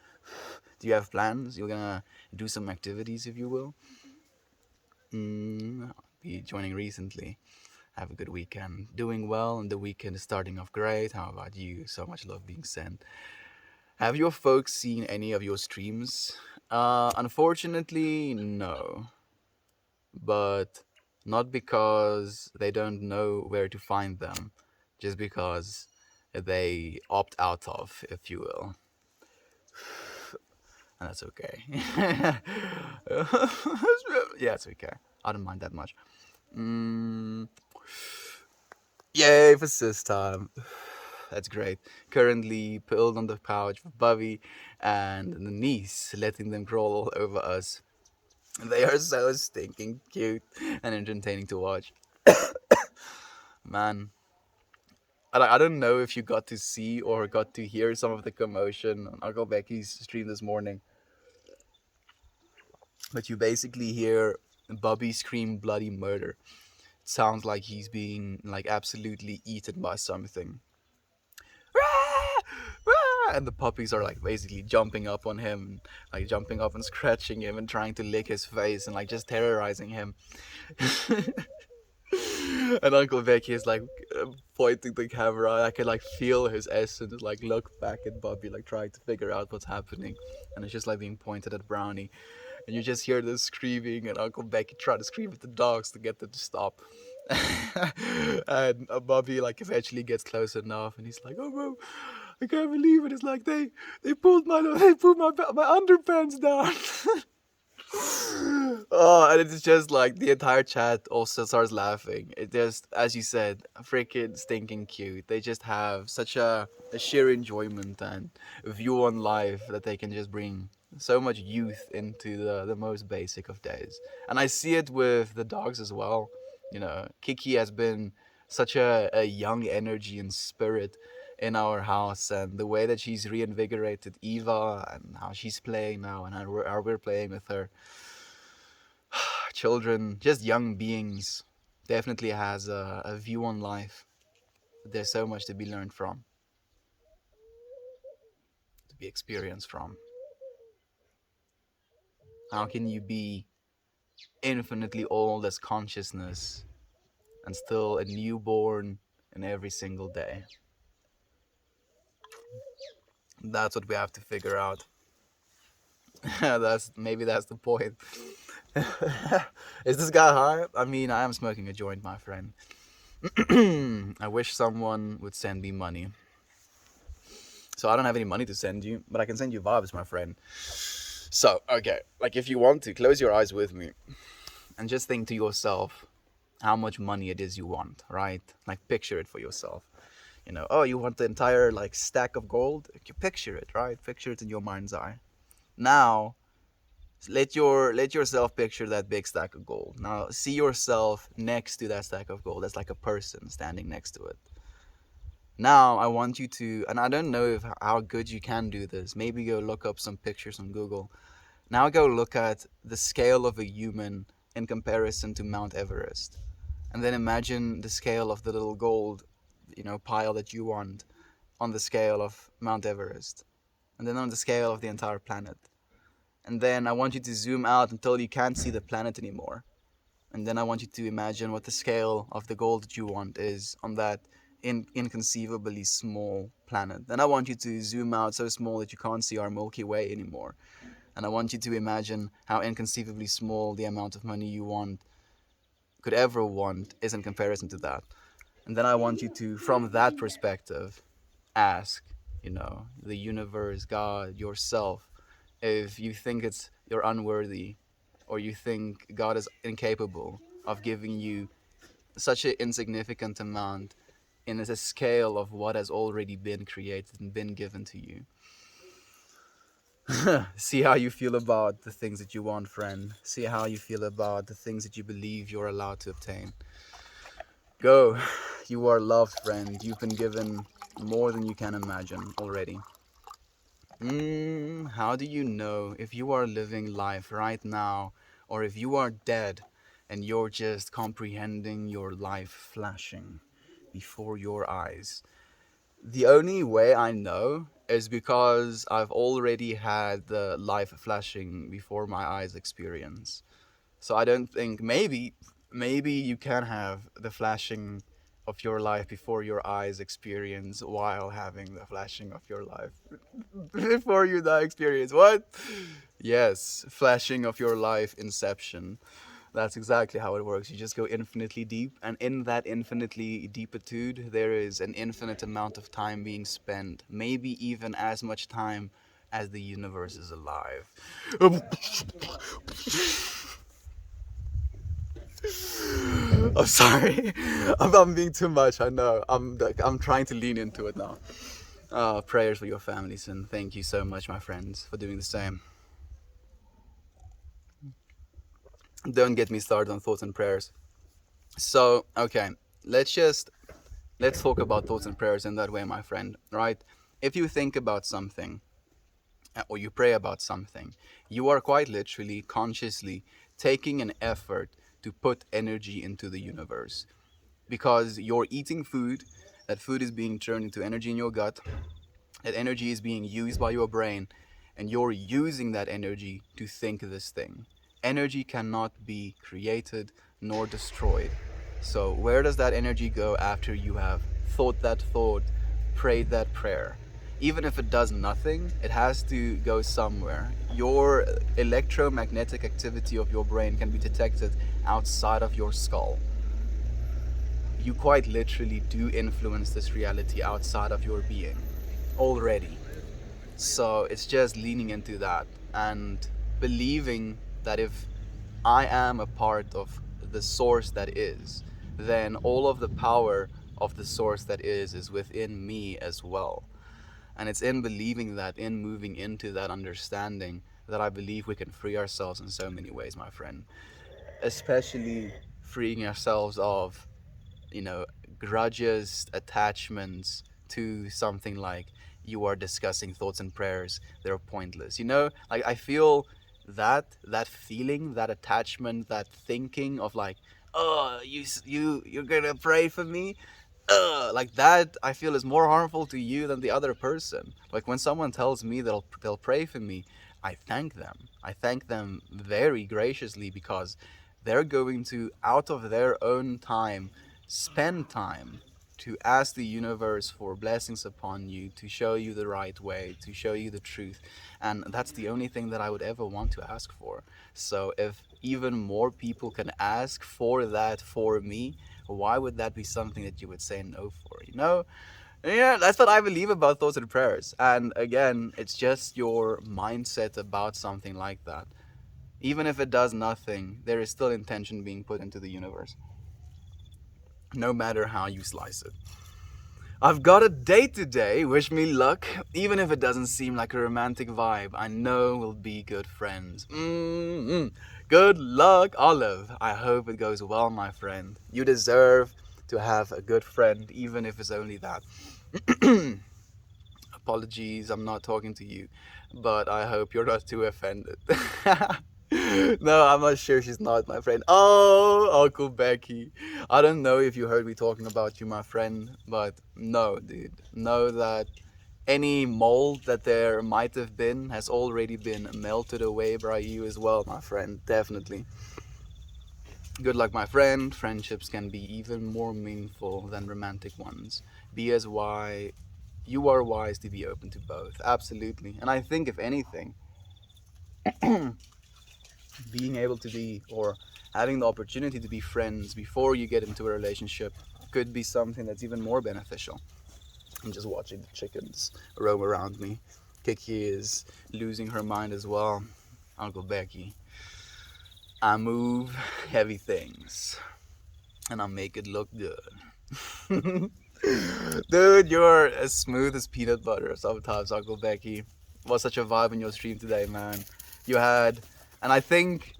Do you have plans? You're gonna do some activities, if you will? Be joining recently. Have a good weekend. Doing well, and the weekend is starting off great. How about you? So much love being sent. Have your folks seen any of your streams? Unfortunately, no. But not because they don't know where to find them, just because they opt out of, if you will. And that's okay. Yeah, it's okay. I don't mind that much. Yay for sis time. That's great. Currently pilled on the couch with Bubby and the niece, letting them crawl all over us. They are so stinking cute and entertaining to watch. Man, I don't know if you got to see or got to hear some of the commotion on Uncle Becky's stream this morning. But you basically hear Bubby scream bloody murder. It sounds like he's being like absolutely eaten by something. And the puppies are like basically jumping up on him, like jumping up and scratching him and trying to lick his face and like just terrorizing him. And Uncle Becky is like pointing the camera. I can like feel his essence like look back at Bobby, like trying to figure out what's happening, and it's just like being pointed at Brownie. And you just hear this screaming, and Uncle Becky trying to scream at the dogs to get them to stop. And Bobby like eventually gets close enough, and he's like, "Oh, bro." I can't believe it. It's like they pulled my underpants down. Oh, and it's just like the entire chat also starts laughing. It just, as you said, freaking stinking cute. They just have such a sheer enjoyment and view on life that they can just bring so much youth into the most basic of days. And I see it with the dogs as well. You know, Kiki has been such a young energy and spirit in our house, and the way that she's reinvigorated Eva and how she's playing now and how we're playing with her children, just young beings, definitely has a view on life. There's so much to be learned from, to be experienced from. How can you be infinitely old as consciousness and still a newborn in every single day? That's what we have to figure out. That's the point. Is this guy high? I mean, I am smoking a joint, my friend. I wish someone would send me money. So I don't have any money to send you, but I can send you vibes, my friend. So, okay, like if you want to, close your eyes with me and just think to yourself how much money it is you want, right? Like picture it for yourself. You know, oh, you want the entire like stack of gold? You picture it, right? Picture it in your mind's eye. Now, let yourself picture that big stack of gold. Now, see yourself next to that stack of gold as like a person standing next to it. Now, I want you to, and I don't know how good you can do this. Maybe go look up some pictures on Google. Now go look at the scale of a human in comparison to Mount Everest. And then imagine the scale of the little gold, pile that you want on the scale of Mount Everest. And then on the scale of the entire planet. And then I want you to zoom out until you can't see the planet anymore. And then I want you to imagine what the scale of the gold that you want is on that inconceivably small planet. Then I want you to zoom out so small that you can't see our Milky Way anymore. And I want you to imagine how inconceivably small the amount of money you could ever want is in comparison to that. And then I want you to, from that perspective, ask, the universe, God, yourself, if you think you're unworthy, or you think God is incapable of giving you such an insignificant amount in a scale of what has already been created and been given to you. See how you feel about the things that you want, friend. See how you feel about the things that you believe you're allowed to obtain. Go. You are loved, friend. You've been given more than you can imagine already. How do you know if you are living life right now, or if you are dead and you're just comprehending your life flashing before your eyes? The only way I know is because I've already had the life flashing before my eyes experience. So I don't think, maybe you can have the flashing of your life before your eyes experience while having the flashing of your life before you die experience. What? Yes, flashing of your life inception. That's exactly how it works. You just go infinitely deep, and in that infinitely deepitude, there is an infinite amount of time being spent, maybe even as much time as the universe is alive. I'm sorry. I'm being too much. I know. I'm trying to lean into it now. Prayers for your families, and thank you so much, my friends, for doing the same. Don't get me started on thoughts and prayers. So, okay, let's talk about thoughts and prayers in that way, my friend, right? If you think about something, or you pray about something, you are quite literally, consciously taking an effort to put energy into the universe. Because you're eating food, that food is being turned into energy in your gut, that energy is being used by your brain, and you're using that energy to think this thing. Energy cannot be created nor destroyed. So where does that energy go after you have thought that thought, prayed that prayer? Even if it does nothing, it has to go somewhere. Your electromagnetic activity of your brain can be detected outside of your skull. You quite literally do influence this reality outside of your being. already. So it's just leaning into that and believing that if I am a part of the source that is, then all of the power of the source that is within me as well. And it's in believing that, in moving into that understanding, that I believe we can free ourselves in so many ways, my friend. Especially freeing ourselves of, you know, grudges, attachments to something like you are discussing thoughts and prayers. They're pointless. You know, like I feel that feeling, that attachment, that thinking of like, oh, you're gonna pray for me, like that, I feel is more harmful to you than the other person. Like when someone tells me they'll pray for me, I thank them. I thank them very graciously because they're going to, out of their own time, spend time to ask the universe for blessings upon you, to show you the right way, to show you the truth. And that's the only thing that I would ever want to ask for. So if even more people can ask for that for me, why would that be something that you would say no for? You know? Yeah, that's what I believe about thoughts and prayers. And again, it's just your mindset about something like that. Even if it does nothing, there is still intention being put into the universe, no matter how you slice it. I've got a date today. Wish me luck. Even if it doesn't seem like a romantic vibe, I know we'll be good friends. Good luck, Olive. I hope it goes well, my friend. You deserve to have a good friend, even if it's only that. Apologies, I'm not talking to you, but I hope you're not too offended. No, I'm not sure she's not my friend. Oh, Uncle Becky. I don't know if you heard me talking about you, my friend, but no, dude. Know that any mold that there might have been has already been melted away by you as well, my friend. Definitely. Good luck, my friend. Friendships can be even more meaningful than romantic ones. Be as wise. You are wise to be open to both. Absolutely. And I think, if anything, being able to be, or having the opportunity to be friends before you get into a relationship could be something that's even more beneficial. I'm just watching the chickens roam around me. Kiki is losing her mind as well. Uncle Becky. I move heavy things and I make it look good. Dude, you're as smooth as peanut butter sometimes, Uncle Becky. Was such a vibe in your stream today, man. You had, and I think,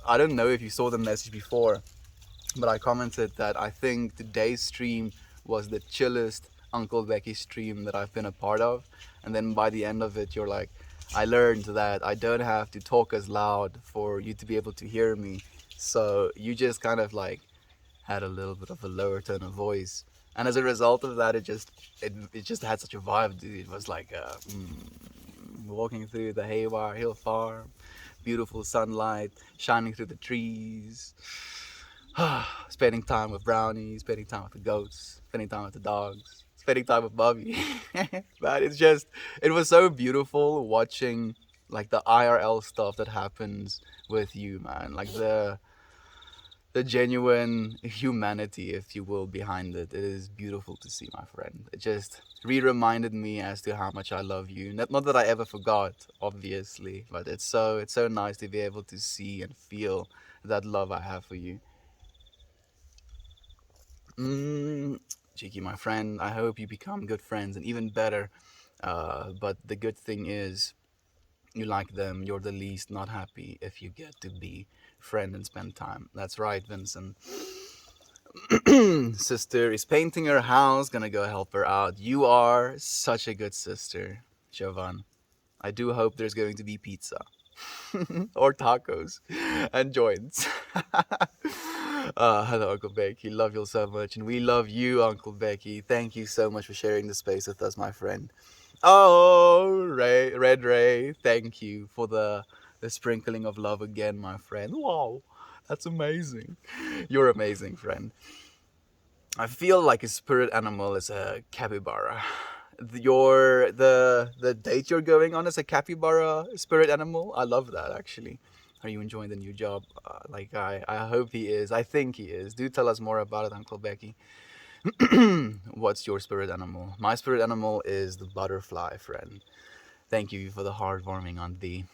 I don't know if you saw the message before, but I commented that I think today's stream was the chillest Uncle Becky stream that I've been a part of. And then by the end of it, you're like, I learned that I don't have to talk as loud for you to be able to hear me. So you just kind of like had a little bit of a lower tone of voice. And as a result of that, it just had such a vibe, dude. It was like walking through the Haywire Hill Farm, beautiful sunlight shining through the trees, spending time with Brownie, spending time with the goats, spending time with the dogs, spending time with Bubby. But it was so beautiful watching like the IRL stuff that happens with you, man. Like the genuine humanity, if you will, behind it. It is beautiful to see, my friend. It just reminded me as to how much I love you. Not that I ever forgot, obviously, but it's so nice to be able to see and feel that love I have for you. Cheeky, my friend. I hope you become good friends and even better. But the good thing is, you like them. You're the least not happy if you get to be friend and spend time. That's right, Vincent. Sister is painting her house. Gonna go help her out. You are such a good sister, Jovan. I do hope there's going to be pizza or tacos and joints. Hello, Uncle Becky. Love you so much, and we love you, Uncle Becky. Thank you so much for sharing the space with us, my friend. Oh, Red Ray, thank you for the sprinkling of love again, my friend. Wow, that's amazing. You're amazing, friend. I feel like a spirit animal is a capybara. The date you're going on is a capybara spirit animal. I love that, actually. Are you enjoying the new job? Like I hope he is. I think he is. Do tell us more about it, Uncle Becky. What's your spirit animal? My spirit animal is the butterfly, friend. Thank you for the heartwarming on the.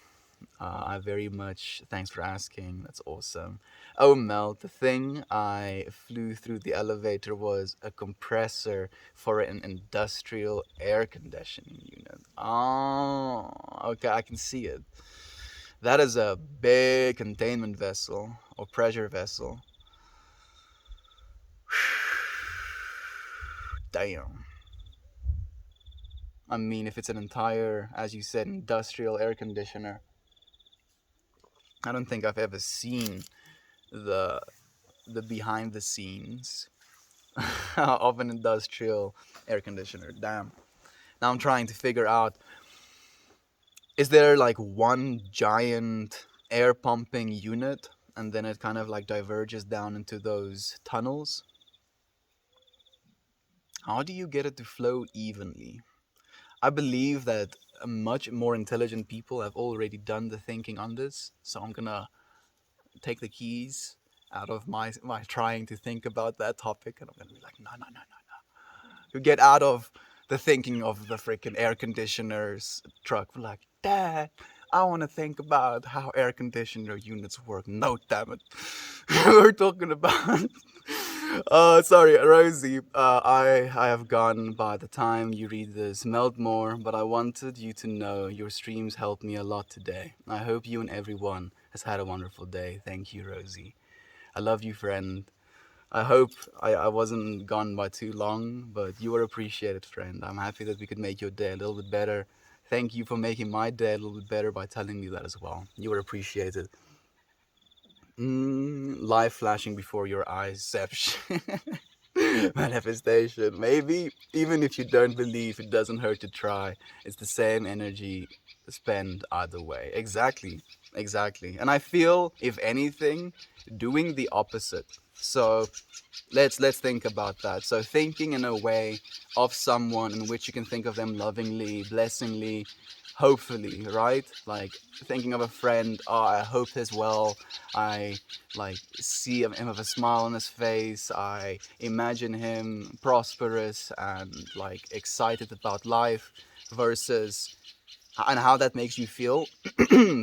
I very much. Thanks for asking. That's awesome. Oh, Mel, the thing I flew through the elevator was a compressor for an industrial air conditioning unit. Oh, okay, I can see it. That is a big containment vessel or pressure vessel. Damn. I mean, if it's an entire, as you said, industrial air conditioner, I don't think I've ever seen the the behind the scenes of an industrial air conditioner. Damn. Now I'm trying to figure out, is there like one giant air pumping unit and then it kind of like diverges down into those tunnels? How do you get it to flow evenly? I believe that much more intelligent people have already done the thinking on this, so I'm gonna take the keys out of my trying to think about that topic, and I'm gonna be like, no, no, no, no, no. You get out of the thinking of the freaking air conditioner's truck. Like, Dad, I want to think about how air conditioner units work. No, damn it. We're talking about. Sorry, Rosie. I have gone by the time you read this. Melt more, but I wanted you to know your streams helped me a lot today. I hope you and everyone has had a wonderful day. Thank you, Rosie. I love you, friend. I hope I wasn't gone by too long, but you were appreciated, friend. I'm happy that we could make your day a little bit better. Thank you for making my day a little bit better by telling me that as well. You were appreciated. Life flashing before your eyes, manifestation. Maybe even if you don't believe, it doesn't hurt to try. It's the same energy spent either way. Exactly, exactly. And I feel, if anything, doing the opposite. So let's think about that. So thinking in a way of someone in which you can think of them lovingly, blessingly, hopefully, right? Like thinking of a friend. Oh, I hope he's well. I like see him with a smile on his face. I imagine him prosperous and like excited about life, versus and how that makes you feel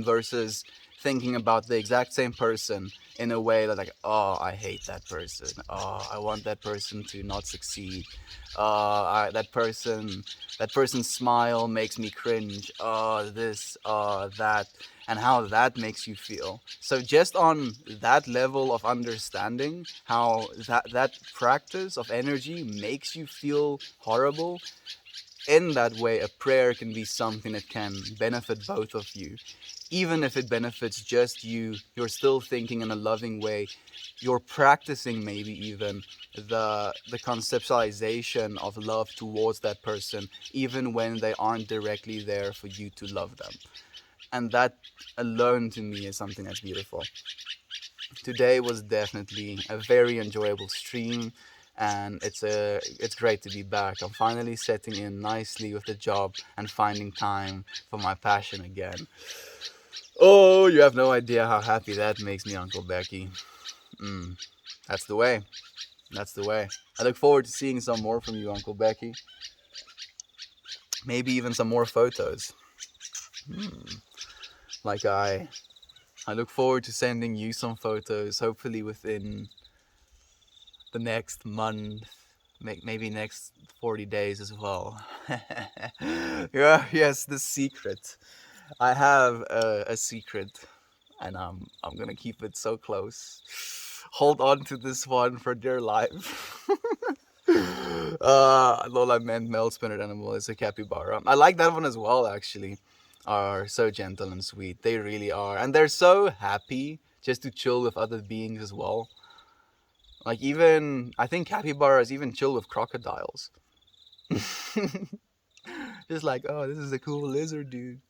versus thinking about the exact same person in a way that like, oh, I hate that person, oh, I want that person to not succeed, that person's smile makes me cringe, this, that, and how that makes you feel. So just on that level of understanding how that practice of energy makes you feel horrible, in that way, a prayer can be something that can benefit both of you. Even if it benefits just you, you're still thinking in a loving way. You're practicing maybe even the conceptualization of love towards that person, even when they aren't directly there for you to love them. And that alone to me is something that's beautiful. Today was definitely a very enjoyable stream, and it's great to be back. I'm finally setting in nicely with the job and finding time for my passion again. Oh, you have no idea how happy that makes me, Uncle Becky. That's the way. That's the way. I look forward to seeing some more from you, Uncle Becky. Maybe even some more photos. Like I look forward to sending you some photos, hopefully within the next month, maybe next 40 days as well. Yeah, yes, the secret. I have a secret, and I'm gonna keep it so close. Hold on to this one for dear life. Lola meant male spirit animal is a capybara. I like that one as well, actually. Are so gentle and sweet. They really are. And they're so happy just to chill with other beings as well. Like even I think capybaras even chill with crocodiles. Just like, oh, this is a cool lizard, dude.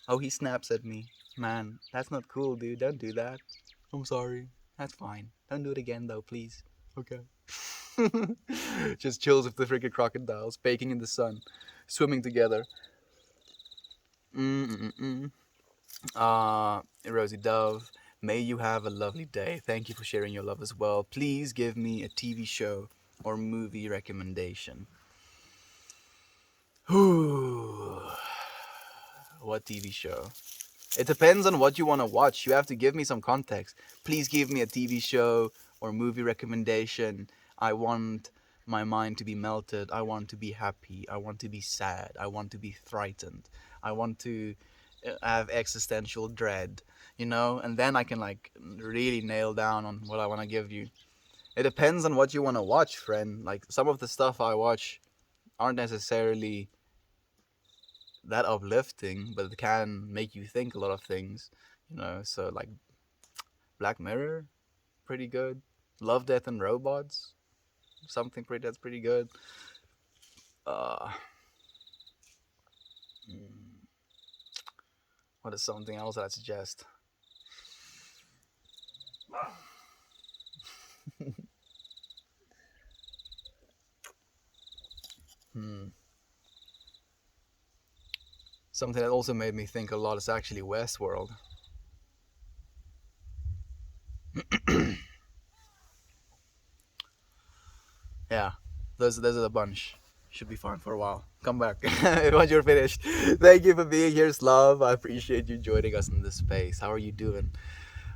Oh, he snaps at me. Man, that's not cool, dude. Don't do that. I'm sorry. That's fine. Don't do it again, though, please. Okay. Just chills with the freaking crocodiles, baking in the sun, swimming together. Mm-mm-mm. Rosie Dove. May you have a lovely day. Thank you for sharing your love as well. Please give me a TV show or movie recommendation. What TV show? It depends on what you want to watch. You have to give me some context. Please give me a TV show or movie recommendation. I want my mind to be melted. I want to be happy. I want to be sad. I want to be frightened. I want to have existential dread, and then I can like really nail down on what I want to give you. It depends on what you want to watch, friend. Like some of the stuff I watch aren't necessarily that uplifting, but it can make you think a lot of things, So like Black Mirror, pretty good. Love, Death, and Robots, something pretty that's pretty good. Uh, hmm, what is something else that I suggest? Hmm. Something that also made me think a lot is actually Westworld. Yeah, there's a bunch. Should be fun for a while. Come back once you're finished. Thank you for being here, Slav. I appreciate you joining us in this space. How are you doing?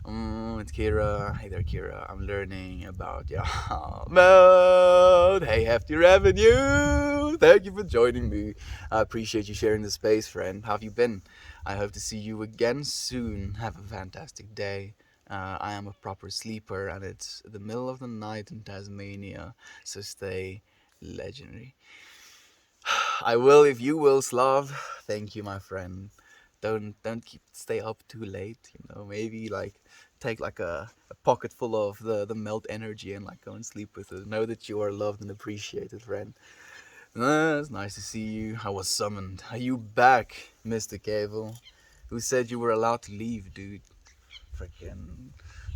It's Kira. Hey there, Kira. I'm learning about mode. Hey, Hefty Revenue. Thank you for joining me. I appreciate you sharing the space, friend. How have you been? I hope to see you again soon. Have a fantastic day. I am a proper sleeper, and it's the middle of the night in Tasmania, so stay legendary. I will if you will, Slav. Thank you, my friend. Don't stay up too late. Maybe like take like a pocket full of the melt energy and like go and sleep with it. Know that you are loved and appreciated, friend. It's nice to see you. I was summoned. Are you back, Mr. Cable? Who said you were allowed to leave, dude? Freaking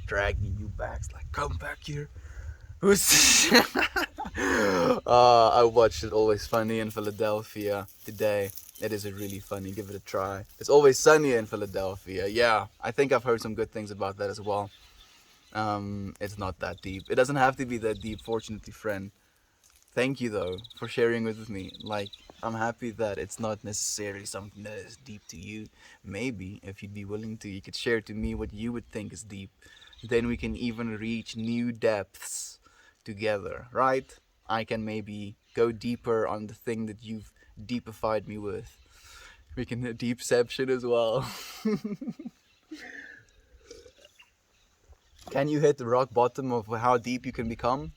dragging you back. It's like, come back here. Who's I watched It Always Funny in Philadelphia today. It is really funny. Give it a try. It's Always Sunny in Philadelphia. Yeah, I think I've heard some good things about that as well. It's not that deep. It doesn't have to be that deep, fortunately, friend. Thank you though for sharing it with me. Like, I'm happy that it's not necessarily something that is deep to you. Maybe if you'd be willing to, you could share to me what you would think is deep. Then we can even reach new depths together, right? I can maybe go deeper on the thing that you've deepified me with. We can deepception as well. Can you hit the rock bottom of how deep you can become?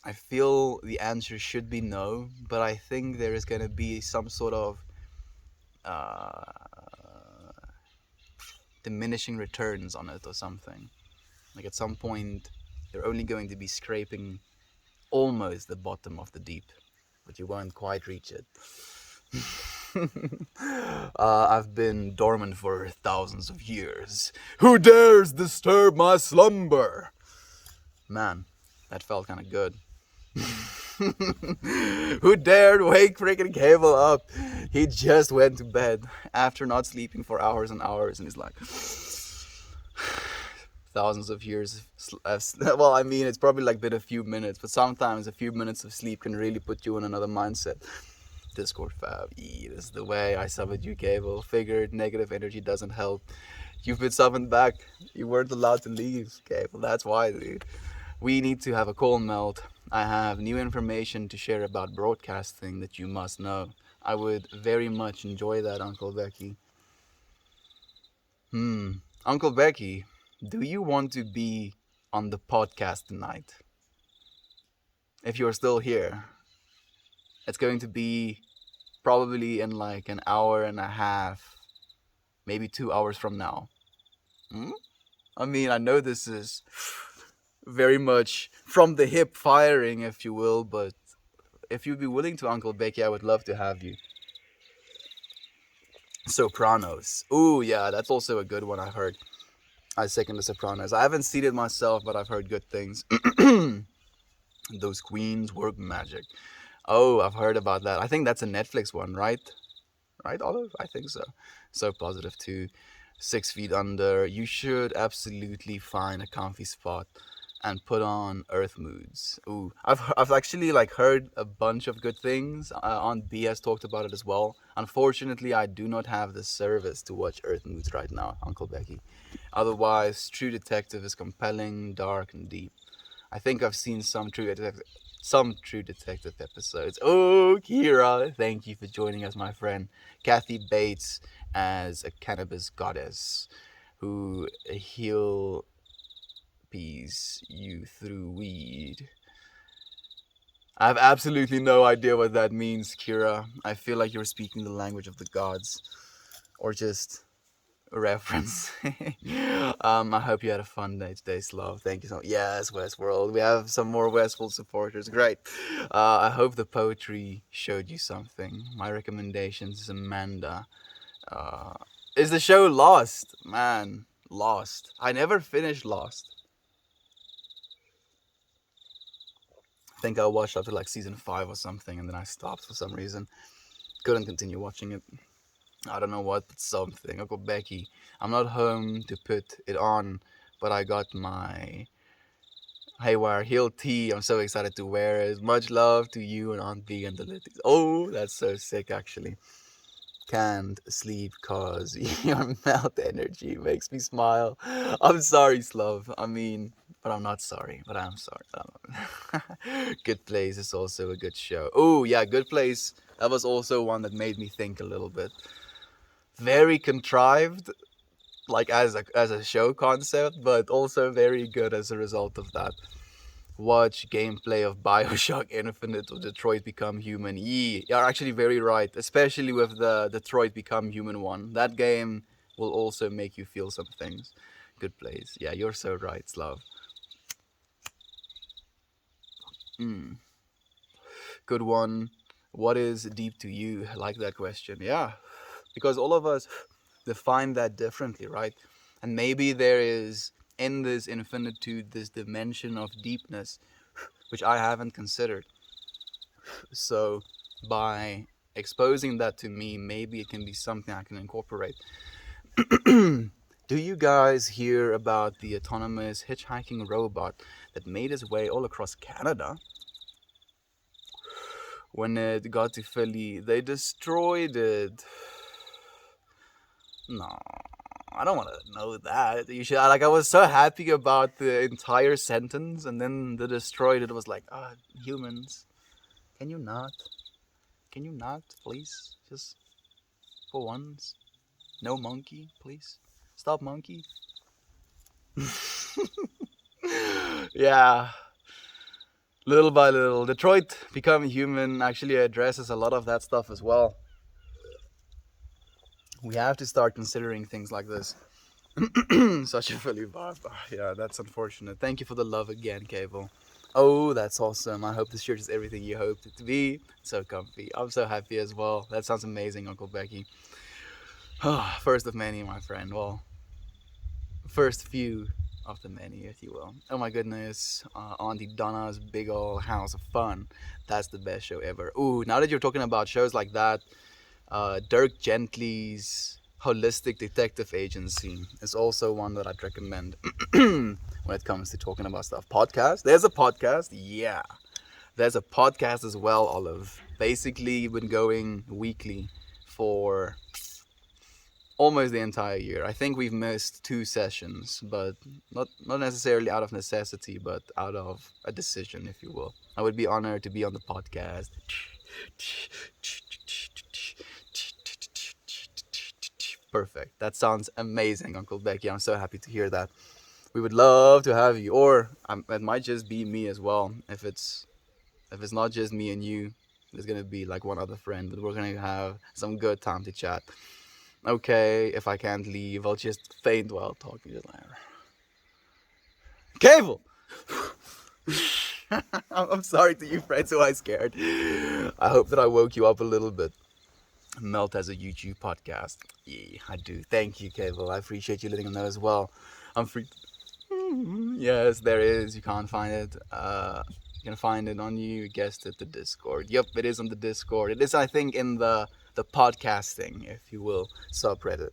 I feel the answer should be no, but I think there is going to be some sort of uh, diminishing returns on it or something. Like at some point, you're only going to be scraping almost the bottom of the deep, but you won't quite reach it. I've been dormant for thousands of years. Who dares disturb my slumber? Man, that felt kind of good. Who dared wake freaking Cable up? He just went to bed after not sleeping for hours and hours, and he's like, thousands of years. Well, I mean, it's probably like been a few minutes, but sometimes a few minutes of sleep can really put you in another mindset. Discord fab, this is the way I summoned you, Cable. Figured negative energy doesn't help. You've been summoned back. You weren't allowed to leave, Cable. That's why, dude. We need to have a call melt. I have new information to share about broadcasting that you must know. I would very much enjoy that, Uncle Becky. Uncle Becky, do you want to be on the podcast tonight? If you're still here, it's going to be probably in like an hour and a half, maybe 2 hours from now. I mean, I know this is very much from the hip firing, if you will, but if you'd be willing to, Uncle Becky, I would love to have you. Sopranos. Ooh, yeah, that's also a good one, I've heard. I second The Sopranos. I haven't seen it myself, but I've heard good things. Those queens work magic. Oh, I've heard about that. I think that's a Netflix one, right? right, Olive? I think so. So positive too. 6 feet under. You should absolutely find a comfy spot and put on Earth Moods. Ooh, I've actually like heard a bunch of good things. Aunt B has talked about it as well. Unfortunately, I do not have the service to watch Earth Moods right now, Uncle Becky. Otherwise, True Detective is compelling, dark, and deep. I think I've seen some True Detective episodes. Oh, Kira, thank you for joining us, my friend. Kathy Bates as a cannabis goddess who heal peas you through weed. I have absolutely no idea what that means, Kira. I feel like you're speaking the language of the gods, or just a reference. I hope you had a fun day today, Slav. Thank you so much. Yes, Westworld. We have some more Westworld supporters. Great. I hope the poetry showed you something. My recommendations is Amanda. Uh, is the show Lost? Man, Lost. I never finished Lost. I think I watched up to like season 5 or something, and then I stopped for some reason. Couldn't continue watching it. I don't know what, but something. Uncle Becky, I'm not home to put it on, but I got my Haywire heel tee. I'm so excited to wear it. Much love to you and Aunt B and the Litties. Oh, that's so sick, actually. Can't sleep cause your mouth energy makes me smile. I'm sorry, Slav. I mean, but I'm not sorry. But I'm sorry. Good Place is also a good show. Oh yeah, Good Place. That was also one that made me think a little bit. Very contrived, like as a show concept, but also very good as a result of that. Watch gameplay of Bioshock Infinite or Detroit Become Human. You're actually very right, especially with the Detroit Become Human one. That game will also make you feel some things. Good Place. Yeah, you're so right, Slav. Good one. What is deep to you? I like that question. Yeah, because all of us define that differently, right? And maybe there is in this infinitude this dimension of deepness which I haven't considered. So by exposing that to me, maybe it can be something I can incorporate. Do you guys hear about the autonomous hitchhiking robot that made its way all across Canada? When it got to Philly, they destroyed it. No, I don't want to know that. You should like. I was so happy about the entire sentence, and then the destroyed it was like, ah, humans. Can you not? Can you not, please? Just for once. No monkey, please. Stop monkey. Yeah. Little by little, Detroit Become Human actually addresses a lot of that stuff as well. We have to start considering things like this. Such a Philly vibe. Yeah, that's unfortunate. Thank you for the love again, Cable. Oh, that's awesome. I hope this shirt is everything you hoped it to be. So comfy. I'm so happy as well. That sounds amazing, Uncle Becky. First of many, my friend. Well, first few of the many, if you will. Oh my goodness. Auntie Donna's Big Ol' House of Fun. That's the best show ever. Ooh, now that you're talking about shows like that, Dirk Gently's Holistic Detective Agency is also one that I'd recommend when it comes to talking about stuff. Podcast? There's a podcast? Yeah. There's a podcast as well, Olive. Basically, been going weekly for almost the entire year. I think we've missed 2 sessions, but not necessarily out of necessity, but out of a decision, if you will. I would be honored to be on the podcast. Perfect. That sounds amazing, Uncle Becky. I'm so happy to hear that. We would love to have you, or it might just be me as well. If it's not just me and you, there's gonna be like one other friend, but we're gonna have some good time to chat. Okay, if I can't leave, I'll just faint while talking. Just like, Cable. I'm sorry to you, friends who I scared. I hope that I woke you up a little bit. Melt has a YouTube podcast. Yeah, I do. Thank you, Cable. I appreciate you letting them know as well. I'm free. Yes, there is. You can't find it. You can find it on, you guessed it, the Discord. Yep, it is on the Discord. It is, I think, in the podcasting, if you will, subreddit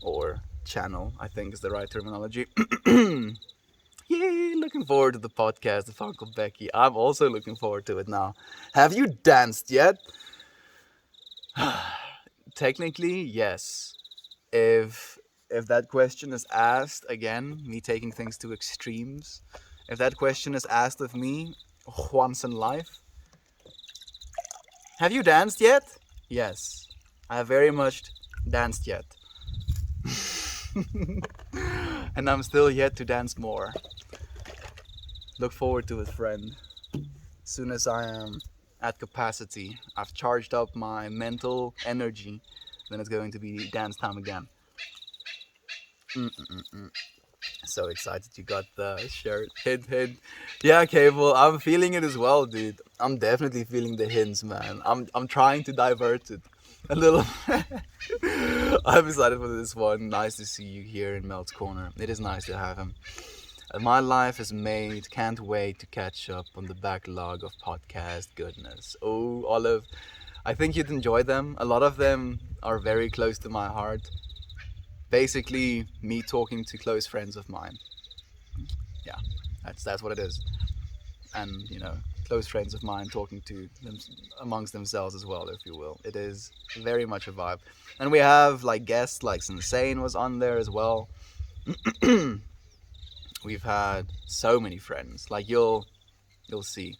or channel, I think is the right terminology. Yay, looking forward to the podcast of Uncle Becky. I'm also looking forward to it now. Have you danced yet? Technically, yes. If that question is asked, again, me taking things to extremes, if that question is asked of me once in life, have you danced yet? Yes, I have very much danced yet. And I'm still yet to dance more. Look forward to it, friend. As soon as I am at capacity, I've charged up my mental energy, then it's going to be dance time again. So excited you got the shirt. Hint. Yeah, Cable, I'm feeling it as well, dude. I'm definitely feeling the hints, man. I'm trying to divert it a little. I'm excited for this one. Nice to see you here in Melt's Corner. It is nice to have him. My life is made. Can't wait to catch up on the backlog of podcast goodness. Oh, Olive, I think you'd enjoy them. A lot of them are very close to my heart. Basically, me talking to close friends of mine. Yeah, that's what it is. And, close friends of mine talking to them amongst themselves as well, if you will. It is very much a vibe. And we have guests like Sensane was on there as well. We've had so many friends. You'll see.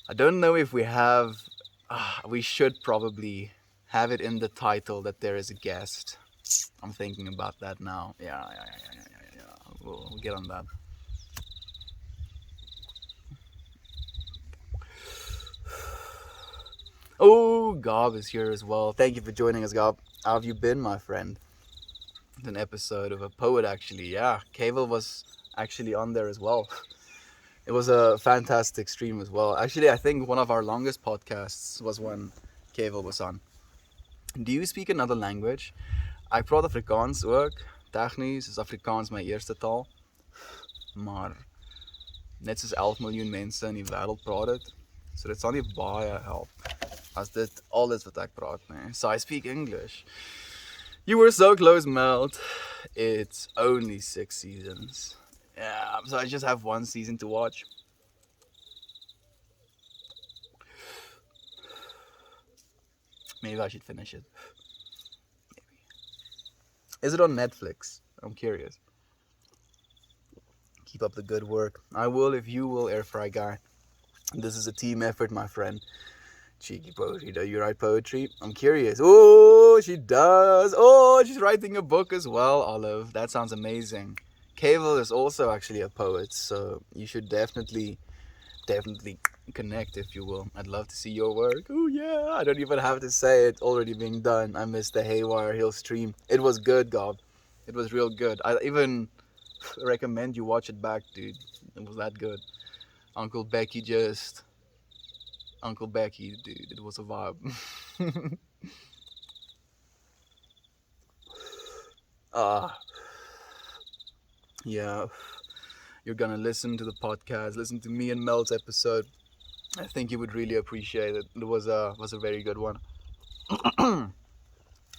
I don't know if we have. We should probably have it in the title that there is a guest. I'm thinking about that now. Yeah. We'll get on that. Oh, Gob is here as well. Thank you for joining us, Gob. How have you been, my friend? An episode of a poet, actually. Yeah, Cable was actually on there as well. It was a fantastic stream as well. Actually, I think one of our longest podcasts was when Cable was on. Do you speak another language? Ik praat Afrikaans ook. Tegnies is Afrikaans my eerste taal. Maar net soos 11 miljoen mense in die wêreld praat dit. So dit sal nie baie help as dit al is wat ek praat nie. So I speak English. You were so close, Melt. It's only 6 seasons. Yeah, so I just have 1 season to watch. Maybe I should finish it. Maybe. Is it on Netflix? I'm curious. Keep up the good work. I will if you will, Air Fry Guy. This is a team effort, my friend. Cheeky poetry. Do you write poetry? I'm curious. Oh, she does. Oh, she's writing a book as well, Olive. That sounds amazing. Cable is also actually a poet, so you should definitely connect, if you will. I'd love to see your work. Oh yeah, I don't even have to say it. Already being done. I missed the Haywire Hill stream. It was good, Gob. It was real good. I even recommend you watch it back, dude. It was that good. Uncle Becky, dude. It was a vibe. Yeah. You're gonna listen to the podcast, listen to me and Mel's episode. I think you would really appreciate it. It was a very good one.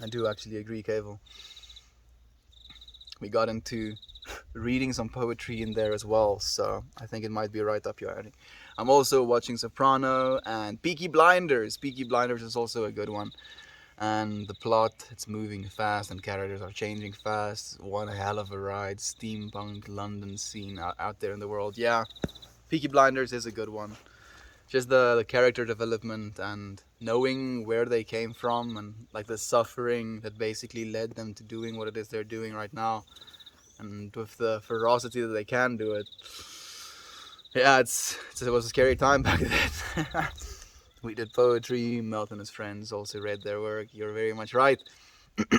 I do actually agree, Cable. We got into reading some poetry in there as well, so I think it might be right up your alley. I'm also watching Soprano and Peaky Blinders. Peaky Blinders is also a good one. And the plot, it's moving fast and characters are changing fast. One hell of a ride, steampunk London scene out there in the world. Yeah, Peaky Blinders is a good one. Just the character development and knowing where they came from and the suffering that basically led them to doing what it is they're doing right now. And with the ferocity that they can do it. Yeah, it was a scary time back then. We did poetry. Melt and his friends also read their work. You're very much right.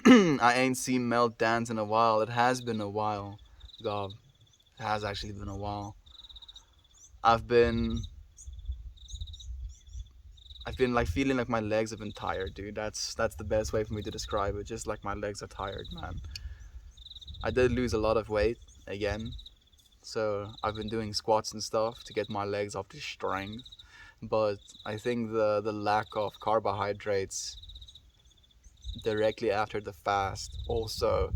I ain't seen Melt dance in a while. It has been a while, Gob. It has actually been a while. I've been feeling like my legs have been tired, dude. That's the best way for me to describe it. Just like my legs are tired, man. I did lose a lot of weight again. So I've been doing squats and stuff to get my legs up to strength. But I think the lack of carbohydrates directly after the fast also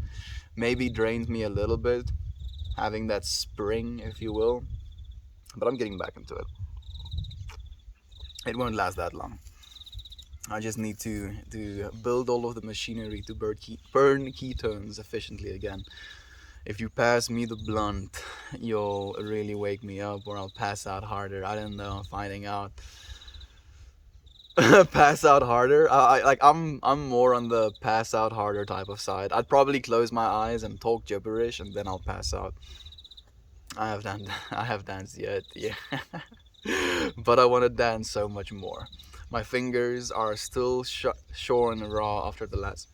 maybe drains me a little bit, having that spring, if you will. But I'm getting back into it. It won't last that long. I just need to build all of the machinery to burn ketones efficiently again. If you pass me the blunt, you'll really wake me up, or I'll pass out harder. I don't know. I'm finding out. Pass out harder. I'm more on the pass out harder type of side. I'd probably close my eyes and talk gibberish, and then I'll pass out. I have danced yet, yeah. But I want to dance so much more. My fingers are still shorn raw after the last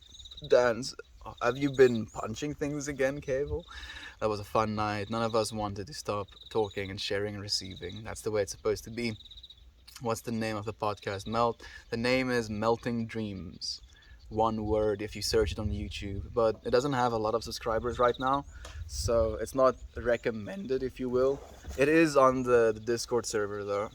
dance. Have you been punching things again, Cable? That was a fun night. None of us wanted to stop talking and sharing and receiving. That's the way it's supposed to be. What's the name of the podcast? The name is Melting Dreams. One word if you search it on YouTube, but it doesn't have a lot of subscribers right now, so it's not recommended, if you will. It is on the Discord server though.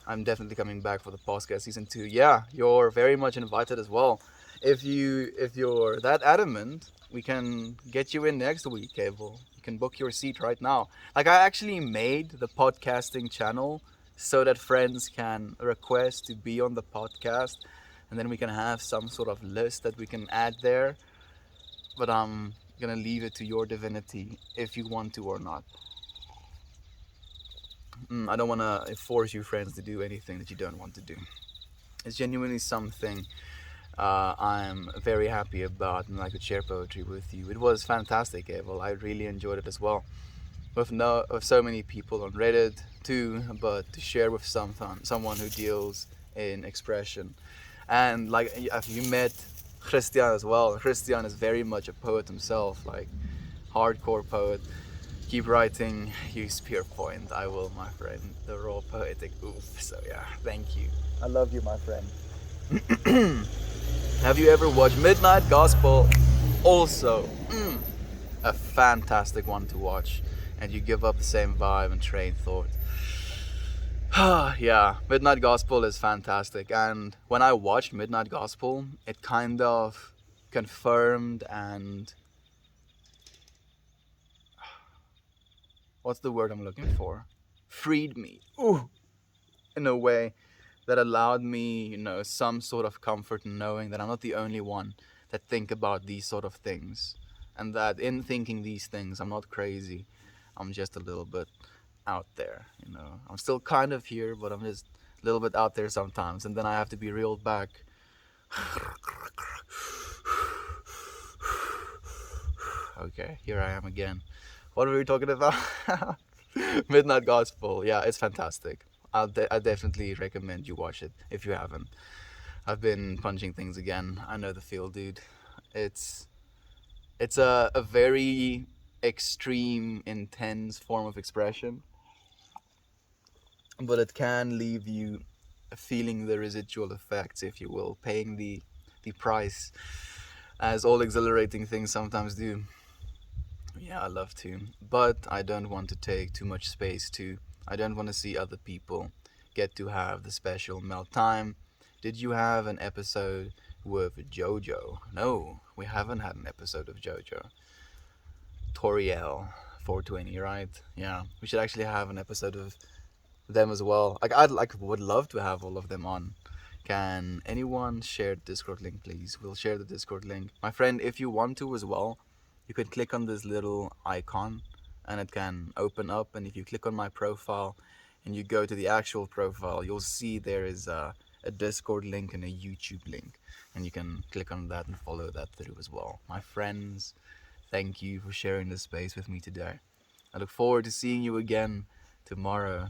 I'm definitely coming back for the podcast season 2. Yeah, you're very much invited as well. If you're that adamant, we can get you in next week, Cable. You can book your seat right now. Like, I actually made the podcasting channel so that friends can request to be on the podcast, and then we can have some sort of list that we can add there. But I'm gonna leave it to your divinity if you want to or not. I don't want to force you friends to do anything that you don't want to do. It's genuinely something I'm very happy about, and I could share poetry with you. It was fantastic, Abel. I really enjoyed it as well. With so many people on Reddit too, but to share with someone who deals in expression. And like, have you met Christian as well? Christian is very much a poet himself, like hardcore poet. Keep writing, use Pierpoint. I will, my friend. The raw poetic oof. So yeah, thank you. I love you, my friend. Have you ever watched Midnight Gospel? Also, a fantastic one to watch, and you give up the same vibe and train thought. Yeah, Midnight Gospel is fantastic, and when I watched Midnight Gospel, it kind of confirmed and... what's the word I'm looking for? Freed me. Ooh! In a way that allowed me, some sort of comfort in knowing that I'm not the only one that think about these sort of things. And that in thinking these things, I'm not crazy. I'm just a little bit out there, I'm still kind of here, but I'm just a little bit out there sometimes. And then I have to be reeled back. Okay, here I am again. What were we talking about? Midnight Gospel. Yeah, it's fantastic. I definitely recommend you watch it if you haven't. I've been punching things again. I know the feel, dude. It's a very extreme, intense form of expression, but it can leave you feeling the residual effects, if you will, paying the price, as all exhilarating things sometimes do. Yeah, I love to, but I don't want to take too much space too. I don't want to see other people get to have the special melt time. Did you have an episode with Jojo? No, we haven't had an episode of Jojo. Toriel 420, right? Yeah, we should actually have an episode of them as well. Would love to have all of them on. Can anyone share the Discord link, please? We'll share the Discord link. My friend, if you want to as well, you can click on this little icon and it can open up, and if you click on my profile and you go to the actual profile, you'll see there is a Discord link and a YouTube link, and you can click on that and follow that through as well. My friends, thank you for sharing this space with me today. I look forward to seeing you again tomorrow.